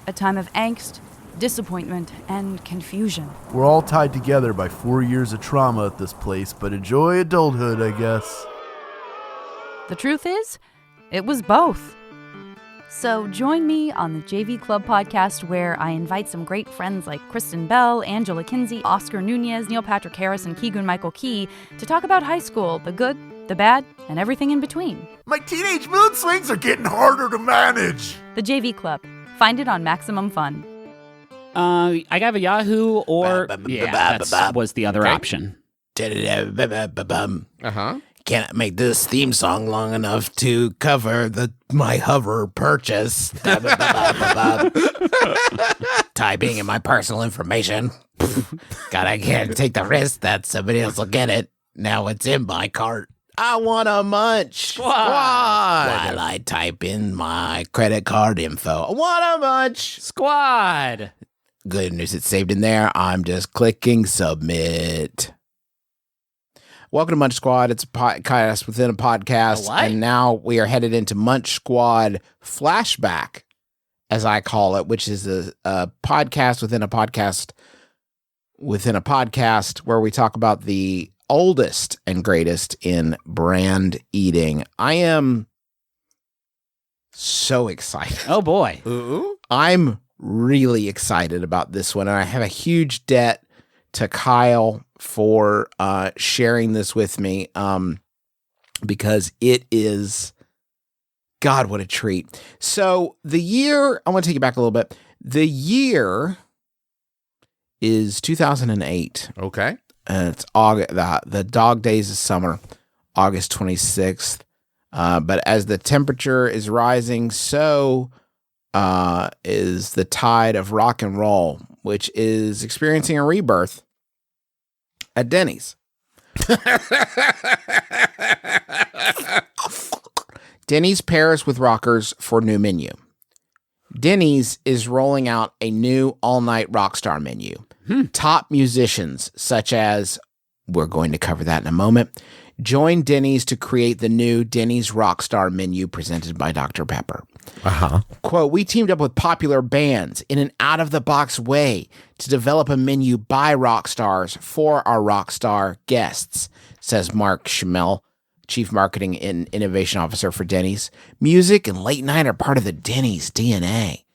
a time of angst, disappointment, and confusion? We're all tied together by 4 years of trauma at this place, but enjoy adulthood, I guess. The truth is, it was both. So join me on the JV Club podcast, where I invite some great friends like Kristen Bell, Angela Kinsey, Oscar Nunez, Neil Patrick Harris, and Keegan Michael Key to talk about high school, the good, the bad, and everything in between. My teenage mood swings are getting harder to manage. The JV Club. Find it on Maximum Fun. I got a Yahoo, or that was the other option. Uh-huh. Can't make this theme song long enough to cover my hover purchase. Typing in my personal information. God, I can't take the risk that somebody else will get it. Now it's in my cart. I want a munch. Squad. While I type in my credit card info. I want a munch. Squad. Good news, it's saved in there. I'm just clicking submit. Welcome to Munch Squad. It's a podcast within a podcast. What? And now we are headed into Munch Squad Flashback, as I call it, which is a podcast within a podcast within a podcast where we talk about the oldest and greatest in brand eating. I am so excited. Oh, boy. Ooh. I'm really excited about this one. And I have a huge debt to Kyle for sharing this with me because it is, God, what a treat. So the year, I want to take you back a little bit. The year is 2008. Okay. It's August, the dog days of summer, August 26th. But as the temperature is rising, so is the tide of rock and roll, which is experiencing a rebirth at Denny's. Denny's pairs with rockers for new menu. Denny's is rolling out a new all-night rockstar menu. Top musicians, such as, we're going to cover that in a moment, join Denny's to create the new Denny's Rockstar menu presented by Dr. Pepper. Uh-huh. Quote, we teamed up with popular bands in an out-of-the-box way to develop a menu by rock stars for our rock star guests, says Mark Schmel, Chief Marketing and Innovation Officer for Denny's. Music and late night are part of the Denny's DNA.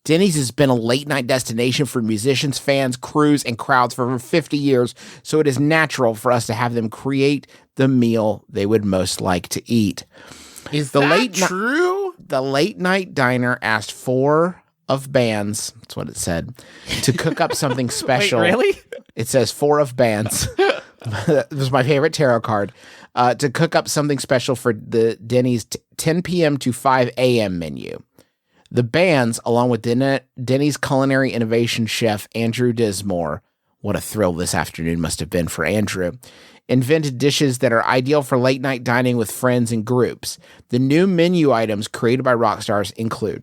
Denny's has been a late-night destination for musicians, fans, crews, and crowds for over 50 years, so it is natural for us to have them create the meal they would most like to eat. Is The that late ni- true? The late-night diner asked 4 of bands, that's what it said, to cook up something special. Wait, really? It says 4 of bands. This was my favorite tarot card. To cook up something special for the Denny's 10 p.m. to 5 a.m. menu. The bands, along with Denny's culinary innovation chef Andrew Dismore, what a thrill this afternoon must have been for Andrew, invented dishes that are ideal for late night dining with friends and groups. The new menu items created by rock stars include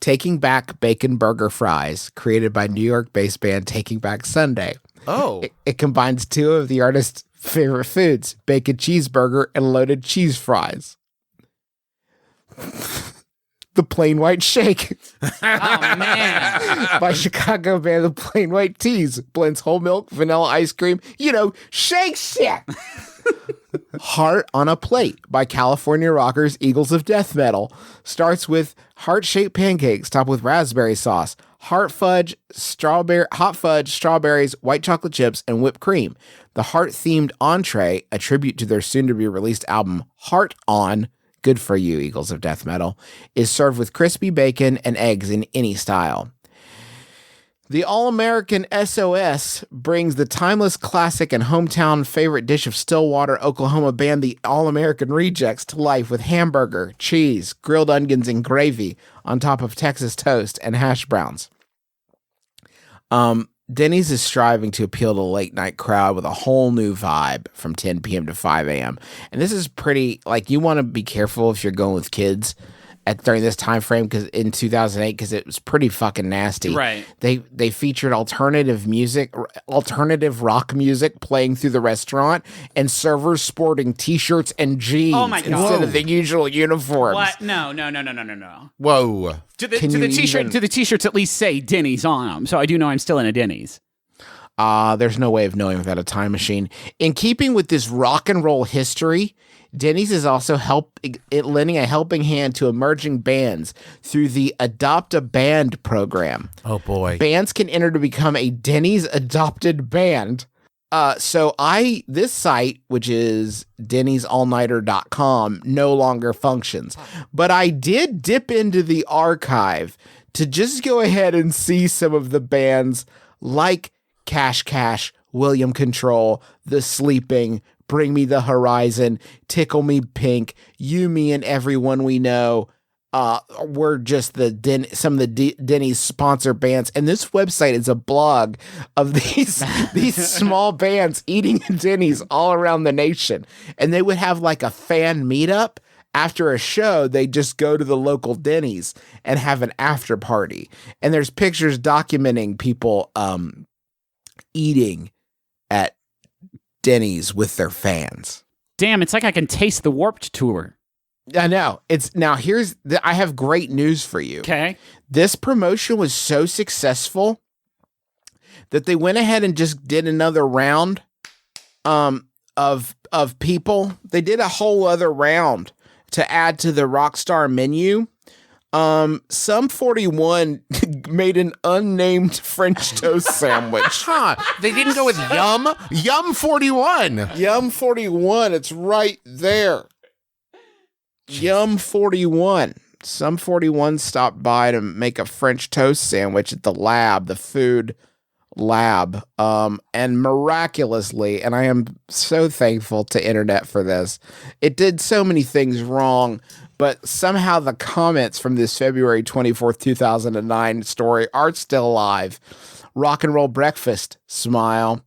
Taking Back Bacon Burger Fries, created by New York-based band Taking Back Sunday. Oh. It combines two of the artist's favorite foods, bacon cheeseburger and loaded cheese fries. The Plain White Shake. Oh, man. By Chicago band The Plain White Teas. Blends whole milk, vanilla ice cream. Shake shit. Heart on a Plate by California rockers Eagles of Death Metal. Starts with heart-shaped pancakes topped with raspberry sauce, hot fudge, strawberries, white chocolate chips, and whipped cream. The heart-themed entree, a tribute to their soon-to-be-released album Heart On, good for you, Eagles of Death Metal, is served with crispy bacon and eggs in any style. The All-American SOS brings the timeless classic and hometown favorite dish of Stillwater, Oklahoma band The All-American Rejects to life with hamburger, cheese, grilled onions, and gravy on top of Texas toast and hash browns. Denny's is striving to appeal to the late night crowd with a whole new vibe from 10 p.m. to 5 a.m. And this is pretty, you want to be careful if you're going with kids during this time frame, because in 2008, because it was pretty fucking nasty. Right. They featured alternative rock music playing through the restaurant, and servers sporting T-shirts and jeans instead of the usual uniforms. What? No. Whoa. Do the t-shirts at least say Denny's on them? So I do know I'm still in a Denny's. There's no way of knowing without a time machine. In keeping with this rock and roll history, Denny's is also lending a helping hand to emerging bands through the Adopt a Band program. Oh, boy. Bands can enter to become a Denny's adopted band. This site, which is Denny'sAllNighter.com, no longer functions. But I did dip into the archive to just go ahead and see some of the bands like Cash, William Control, The Sleeping, Bring Me the Horizon, Tickle Me Pink, You, Me, and Everyone We Know. Were just some of the Denny's sponsor bands, and this website is a blog of these small bands eating at Denny's all around the nation. And they would have a fan meetup after a show. They just go to the local Denny's and have an after party. And there's pictures documenting people eating at Denny's with their fans. Damn, it's like I can taste the Warped Tour. I know. I have great news for you. Okay. This promotion was so successful that they went ahead and just did another round of people. They did a whole other round to add to the Rockstar menu. Sum 41 made an unnamed French toast sandwich. Huh. They didn't go with Yum? Yum 41. Yum 41. It's right there. Yum 41. Sum 41 stopped by to make a French toast sandwich at the food lab. And miraculously, and I am so thankful to internet for this, it did so many things wrong, but somehow the comments from this February 24th, 2009 story are still alive. Rock and roll breakfast, smile.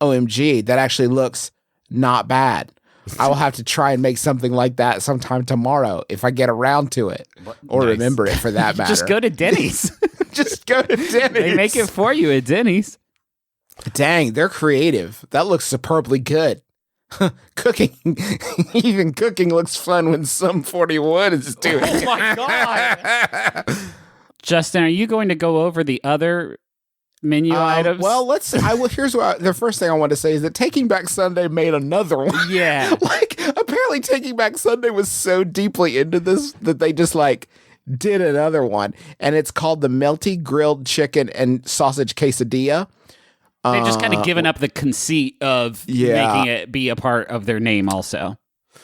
OMG, that actually looks not bad. I will have to try and make something like that sometime tomorrow if I get around to it or remember it for that matter. Just go to Denny's. Just go to Denny's. They make it for you at Denny's. Dang, they're creative. That looks superbly good. Cooking, even cooking looks fun when Sum 41 is doing it. Oh my God. Justin, are you going to go over the other menu items? Well, here's what the first thing I want to say is that Taking Back Sunday made another one. Yeah. Apparently Taking Back Sunday was so deeply into this that they just did another one, and it's called the Melty Grilled Chicken and Sausage Quesadilla. They've just kind of given up the conceit of making it be a part of their name also.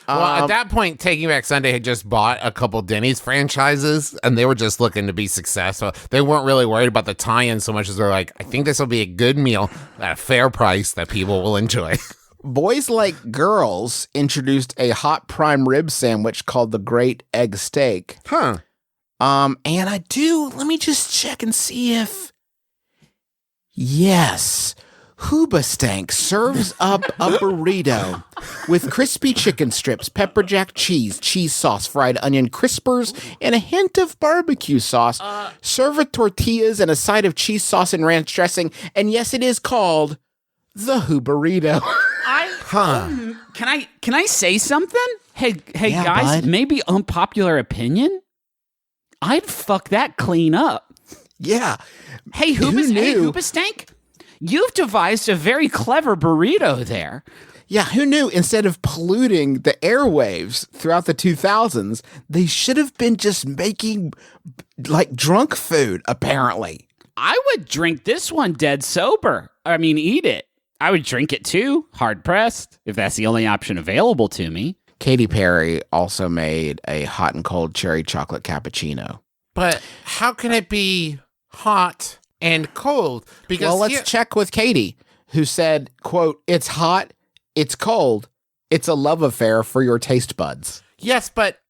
Well, at that point, Taking Back Sunday had just bought a couple Denny's franchises, and they were just looking to be successful. They weren't really worried about the tie-in so much as they're like, I think this will be a good meal at a fair price that people will enjoy. Boys Like Girls introduced a hot prime rib sandwich called the Great Egg Steak. Huh. And let me just check and see if, yes, Hoobastank serves up a burrito with crispy chicken strips, pepper jack cheese sauce, fried onion crispers, and a hint of barbecue sauce. Serve with tortillas and a side of cheese sauce and ranch dressing. And yes, it is called the Hooburrito. Can I say something? Hey Yeah, guys, bud. maybe unpopular opinion? I'd fuck that clean up. Yeah. Hey, Who knew? Hoobastank, you've devised a very clever burrito there. Yeah, who knew instead of polluting the airwaves throughout the 2000s, they should have been just making like drunk food, apparently. I would drink this one dead sober. I mean, eat it. I would drink it too, hard pressed, if that's the only option available to me. Katy Perry also made a hot and cold cherry chocolate cappuccino. But how can it be hot and cold? Because Well, let's check with Katy, who said, quote, "It's hot, it's cold, it's a love affair for your taste buds." Yes, but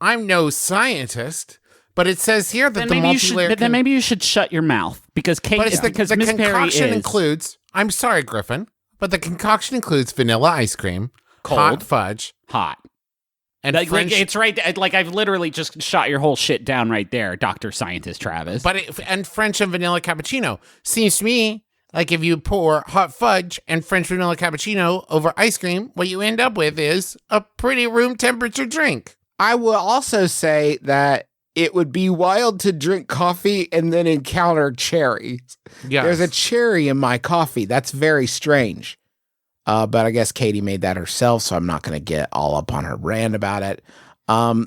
I'm no scientist. But it says here that Then maybe you should shut your mouth because the Miss Perry concoction is includes. I'm sorry, Griffin, but the concoction includes vanilla ice cream, Cold. hot fudge, hot. and Like French. it's right. Like I've literally just shot your whole shit down right there, Dr. Scientist Travis. and French and vanilla cappuccino. Seems to me like if you pour hot fudge and French vanilla cappuccino over ice cream, what you end up with is a pretty room temperature drink. I will also say that it would be wild to drink coffee and then encounter cherries. Yes. There's a cherry in my coffee. That's very strange. But I guess Katie made that herself, so I'm not going to get all up on her brand about it.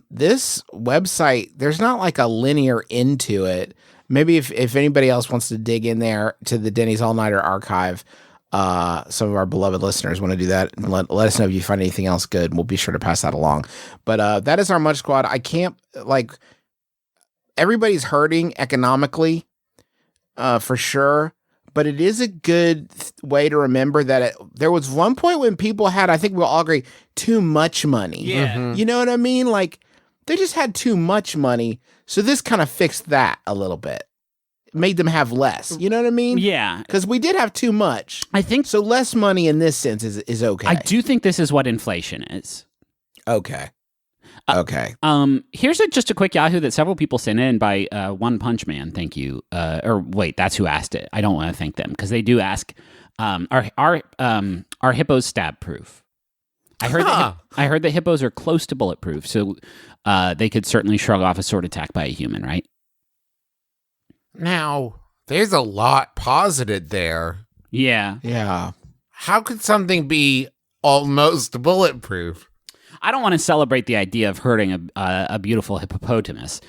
This website, there's not like a linear into it. Maybe if anybody else wants to dig in there to the Denny's All-Nighter archive, some of our beloved listeners want to do that, and let us know if you find anything else good. We'll be sure to pass that along. But that is our Munch Squad. I can't, everybody's hurting economically, for sure. But it is a good way to remember that there was one point when people had, I think we'll all agree, too much money. Yeah. You know what I mean? Like, they just had too much money. So this kind of fixed that a little bit. It made them have less. You know what I mean? Yeah. Because we did have too much. I think So less money in this sense is okay. I do think this is what inflation is. Okay. Okay. Here's just a quick Yahoo that several people sent in by One Punch Man. Thank you. Or wait, that's who asked it. I don't want to thank them because they do ask. Are hippos stab proof? I heard that hippos are close to bulletproof, so they could certainly shrug off a sword attack by a human, right? Now, there's a lot posited there. Yeah. Yeah. How could something be almost bulletproof? I don't want to celebrate the idea of hurting a beautiful hippopotamus,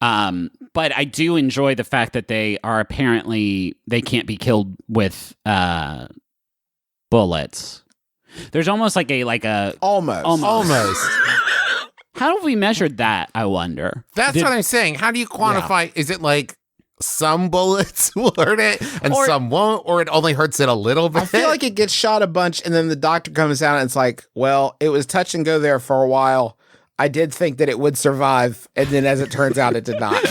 but I do enjoy the fact that they can't be killed with bullets. There's almost like a Almost. How have we measured that? I wonder. That's what I'm saying. How do you quantify? Is it like some bullets will hurt it and some won't, or it only hurts it a little bit? I feel like it gets shot a bunch, and then the doctor comes out and it's like, well, it was touch and go there for a while. I did think that it would survive, and then as it turns out, it did not.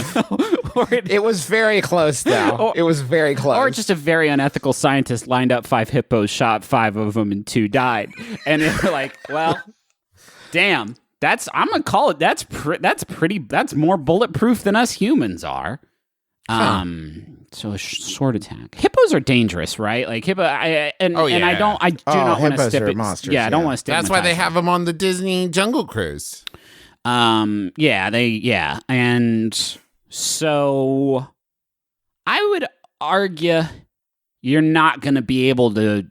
It was very close, though. It was very close. Or just a very unethical scientist lined up 5 hippos, shot 5 of them, and 2 died. And they're like, well, damn, I'm gonna call it. That's more bulletproof than us humans are. So a sword attack. Hippos are dangerous, right? Like hippo. I do not want to hippos step are it. monsters, Yeah, I don't want to step. That's why they have them on the Disney Jungle Cruise. And so I would argue you're not going to be able to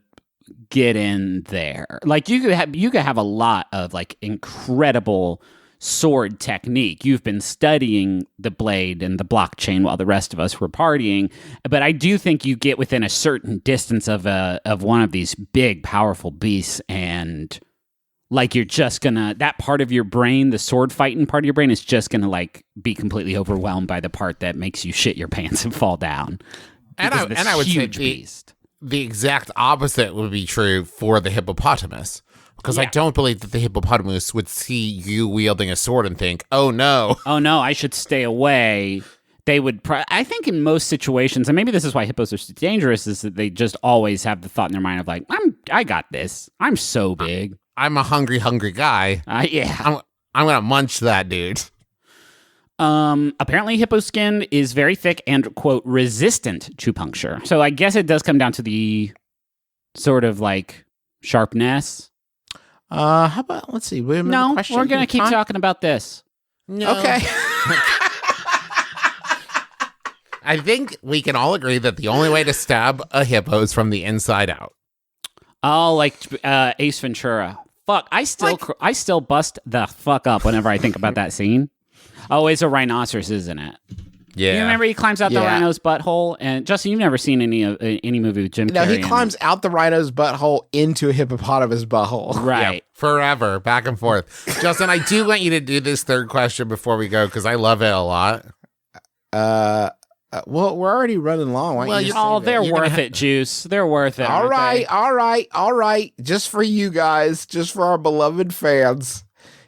get in there. Like you could have a lot of like incredible sword technique. You've been studying the blade and the blockchain while the rest of us were partying, but I do think you get within a certain distance of one of these big, powerful beasts, and Like you're just gonna, that part of your brain, the sword fighting part of your brain is just gonna like be completely overwhelmed by the part that makes you shit your pants and fall down. And I would say huge beast. The exact opposite would be true for the hippopotamus. Because I don't believe that the hippopotamus would see you wielding a sword and think, oh no. Oh no, I should stay away. They would, I think in most situations, and maybe this is why hippos are so dangerous, is that they just always have the thought in their mind of like, I got this. I'm so big. I'm a hungry guy. Yeah. I'm going to munch that dude. Apparently hippo skin is very thick and, quote, resistant to puncture. So I guess it does come down to the sort of like sharpness. How about, let's see. Wait No, question. we're going to keep talking about this. No. Okay. I think we can all agree that the only way to stab a hippo is from the inside out. Oh, like Ace Ventura. Fuck, I still bust the fuck up whenever I think about that scene. Oh, it's a rhinoceros, isn't it? Yeah. You remember he climbs out the Yeah. rhino's butthole? And Justin, you've never seen any movie with Jim Carrey. No, he in climbs it. out the rhino's butthole into a hippopotamus butthole. Right. Yep, forever, back and forth. Justin, I do want you to do this third question before we go, because I love it a lot. Well, we're already running long. Why don't you just Oh, save it? they're You're worth gonna it, Juice. They're worth it. All aren't they? all right. Just for you guys, just for our beloved fans.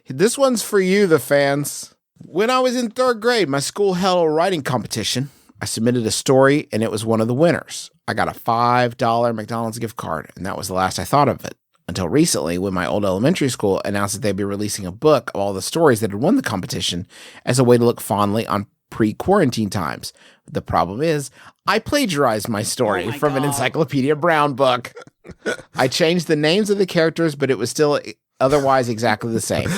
This one's for you, the fans. When I was in 3rd grade, my school held a writing competition. I submitted a story, and it was one of the winners. I got a $5 McDonald's gift card, and that was the last I thought of it. Until recently, when my old elementary school announced that they'd be releasing a book of all the stories that had won the competition as a way to look fondly on pre-quarantine times. The problem is, I plagiarized my story from an Encyclopedia Brown book. I changed the names of the characters, but it was still otherwise exactly the same.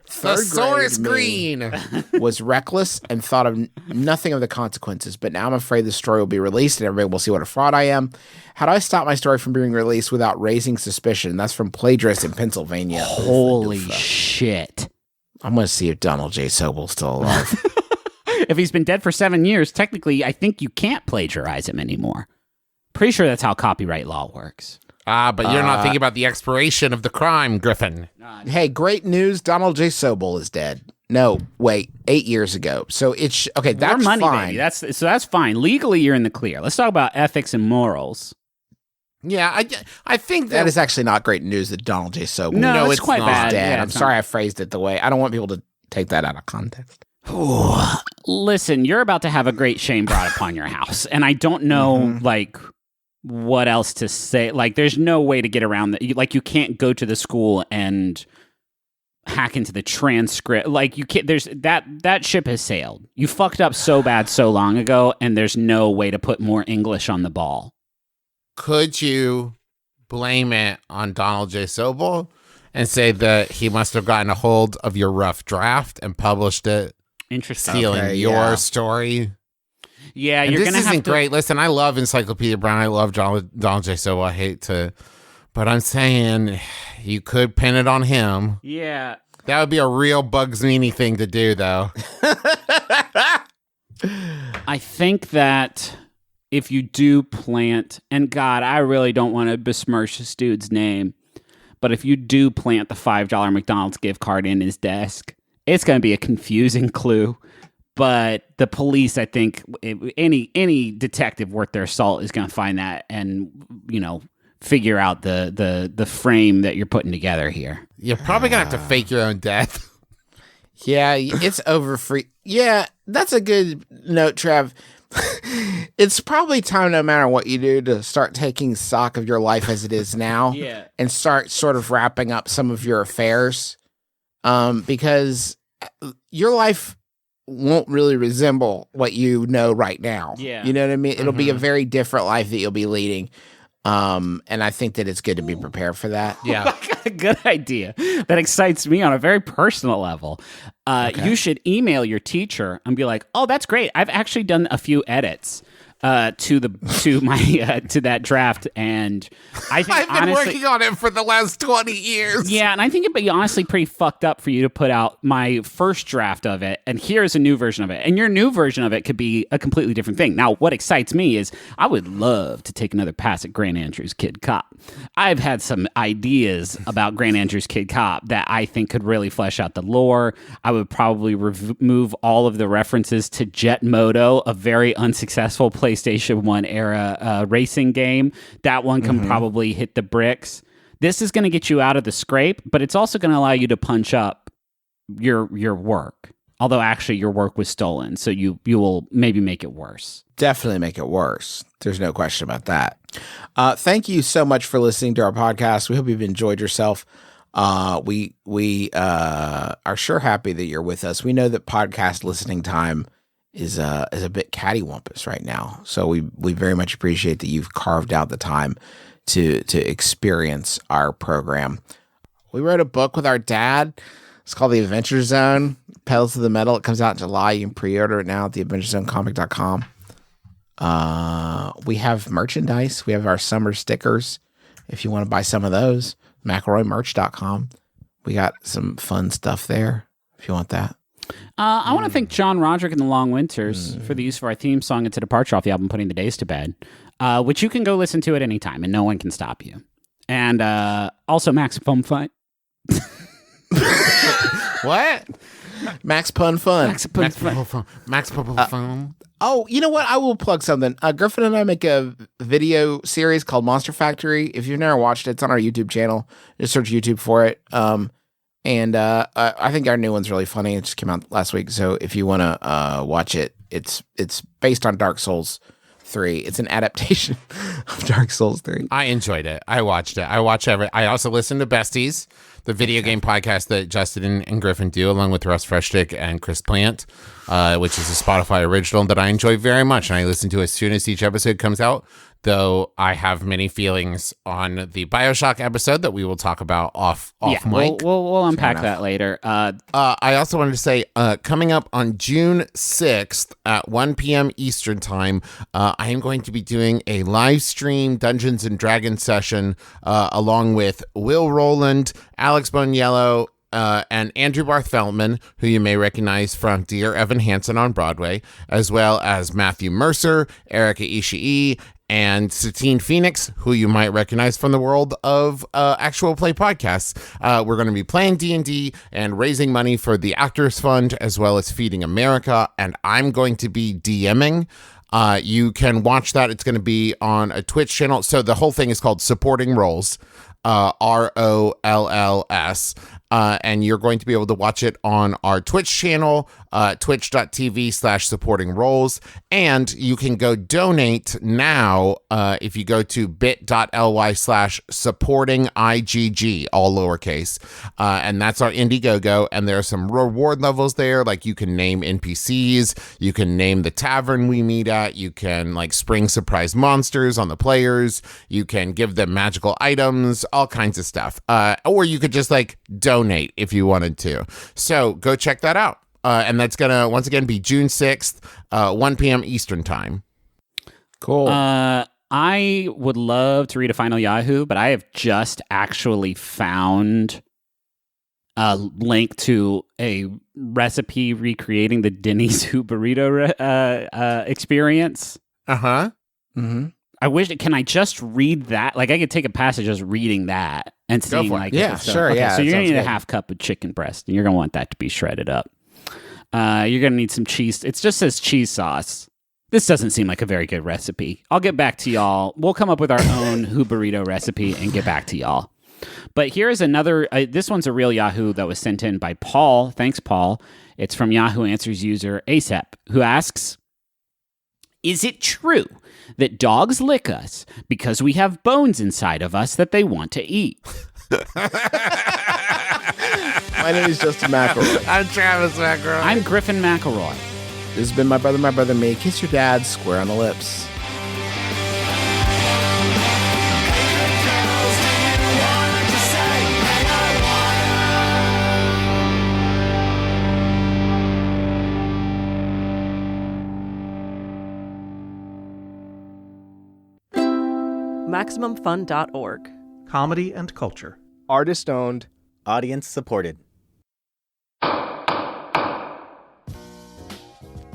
Thesaurus grade me Green was reckless and thought of nothing of the consequences, but now I'm afraid the story will be released and everybody will see what a fraud I am. How do I stop my story from being released without raising suspicion? That's from Plagiarist in Pennsylvania. Holy shit. I'm going to see if Donald J. Sobel's still alive. If he's been dead for 7 years, technically, I think you can't plagiarize him anymore. Pretty sure that's how copyright law works. But you're not thinking about the expiration of the crime, Griffin. Hey, great news. Donald J. Sobel is dead. No, wait, 8 years ago. So it's okay. That's More money, fine. baby. That's fine. Legally, you're in the clear. Let's talk about ethics and morals. Yeah, I think That is actually not great news that Donald J. Sobel No, is it's quite not bad. dead. Yeah, I'm it's sorry I phrased it the way. I don't want people to take that out of context. Listen, you're about to have a great shame brought upon your house, and I don't know, like, what else to say. Like, there's no way to get around that. Like, you can't go to the school and hack into the transcript. Like, you can't. There's that ship has sailed. You fucked up so bad so long ago, and there's no way to put more English on the ball. Could you blame it on Donald J. Sobel and say that he must have gotten a hold of your rough draft and published it, Interesting. stealing your story? Yeah, And you're this gonna have isn't to. great. Listen, I love Encyclopedia Brown. I love Donald J. Sobel. I hate to, but I'm saying you could pin it on him. Yeah. That would be a real Bugs Meany thing to do, though. I think that if you do plant, and God, I really don't want to besmirch this dude's name, but if you do plant the $5 McDonald's gift card in his desk, it's going to be a confusing clue. But the police, I think, any detective worth their salt is going to find that and, figure out the frame that you're putting together here. You're probably going to have to fake your own death. Yeah, it's over free. Yeah, that's a good note, Trev. It's probably time, no matter what you do, to start taking stock of your life as it is now. Yeah. And start sort of wrapping up some of your affairs. Because your life won't really resemble what you know right now. Yeah. You know what I mean? It'll be a very different life that you'll be leading. And I think that it's good to be prepared for that. Yeah. I got a good idea that excites me on a very personal level. You should email your teacher and be like, oh, that's great. I've actually done a few edits. to that draft, and I think I've been honestly, working on it for the last 20 years. yeah, and I think it'd be honestly pretty fucked up for you to put out my first draft of it, and here's a new version of it, and your new version of it could be a completely different thing. Now, what excites me is I would love to take another pass at Grant Andrews' Kid Cop. I've had some ideas about Grant Andrews' Kid Cop that I think could really flesh out the lore. I would probably remove all of the references to Jet Moto, a very unsuccessful PlayStation 1 era racing game. That one can probably hit the bricks. This is going to get you out of the scrape, but it's also going to allow you to punch up your work. Although actually your work was stolen, so you will maybe make it worse. Definitely make it worse. There's no question about that. Thank you so much for listening to our podcast. We hope you've enjoyed yourself. We are sure happy that you're with us. We know that podcast listening time is a bit cattywampus right now, so we very much appreciate that you've carved out the time to experience our program. We wrote a book with our dad. It's called The Adventure Zone, Pedals to the Metal. It comes out in July. You can pre-order it now at theadventurezonecomic.com. We have merchandise. We have our summer stickers. If you want to buy some of those, McElroymerch.com. We got some fun stuff there if you want that. I want to thank John Roderick and the Long Winters for the use of our theme song "It's a Departure" off the album "Putting the Days to Bed," which you can go listen to at any time, and no one can stop you. And also Max Pun Fun. What? Max Pun Fun. Max Pun. Oh, you know what? I will plug something. Griffin and I make a video series called Monster Factory. If you've never watched it, it's on our YouTube channel. Just search YouTube for it. And I think our new one's really funny. It just came out last week. So if you want to watch it, it's based on Dark Souls 3. It's an adaptation of Dark Souls 3. I enjoyed it. I watched it. I also listened to Besties, the video game podcast that Justin and Griffin do, along with Russ Freshtick and Chris Plant, which is a Spotify original that I enjoy very much, and I listen to as soon as each episode comes out, though I have many feelings on the BioShock episode that we will talk about off mic. We'll unpack that later. I also wanted to say, coming up on June 6th at 1 p.m. Eastern Time, I am going to be doing a live stream Dungeons & Dragons session along with Will Rowland, Alex Boniello, and Andrew Barth Feldman, who you may recognize from Dear Evan Hansen on Broadway, as well as Matthew Mercer, Erica Ishii, and Satine Phoenix, who you might recognize from the world of actual play podcasts. We're going to be playing D&D and raising money for the Actors Fund, as well as Feeding America, and I'm going to be DMing. You can watch that. It's going to be on a Twitch channel. So the whole thing is called Supporting Roles, ROLLS. And you're going to be able to watch it on our Twitch channel, twitch.tv/supporting roles. And you can go donate now if you go to bit.ly/supporting IGG, all lowercase. And that's our Indiegogo. And there are some reward levels there. Like you can name NPCs, you can name the tavern we meet at, you can like spring surprise monsters on the players, you can give them magical items, all kinds of stuff. Or you could just like donate if you wanted to. So go check that out. And that's going to, once again, be June 6th, 1 p.m. Eastern Time. Cool. I would love to read a Final Yahoo, but I have just actually found a link to a recipe recreating the Denny's Who Burrito experience. Uh-huh. Mm-hmm. I wish, can I just read that? Like, I could take a passage just reading that and seeing, like, yeah, sure, okay, yeah. so you're going to need good. a half cup of chicken breast, and you're going to want that to be shredded up. You're going to need some cheese. It just says cheese sauce. This doesn't seem like a very good recipe. I'll get back to y'all. We'll come up with our own Who Burrito recipe and get back to y'all. But here's another, this one's a real Yahoo that was sent in by Paul. Thanks, Paul. It's from Yahoo Answers user ASAP, who asks, is it true that dogs lick us because we have bones inside of us that they want to eat? My name is Justin McElroy. I'm Travis McElroy. I'm Griffin McElroy. This has been My Brother, Me. Kiss your dad square on the lips. MaximumFun.org. Comedy and culture. Artist owned. Audience supported.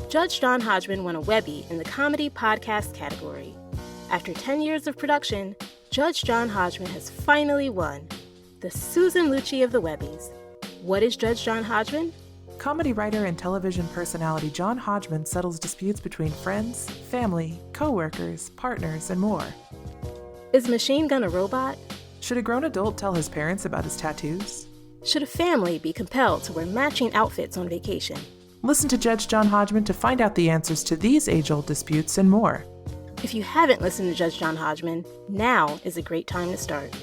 Judge John Hodgman won a Webby in the comedy podcast category. After 10 years of production, Judge John Hodgman has finally won the Susan Lucci of the Webbies. What is Judge John Hodgman? Comedy writer and television personality John Hodgman settles disputes between friends, family, co-workers, partners, and more. Is Machine Gun a robot? Should a grown adult tell his parents about his tattoos? Should a family be compelled to wear matching outfits on vacation? Listen to Judge John Hodgman to find out the answers to these age-old disputes and more. If you haven't listened to Judge John Hodgman, now is a great time to start.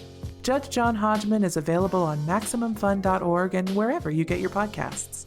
Judge John Hodgman is available on MaximumFun.org and wherever you get your podcasts.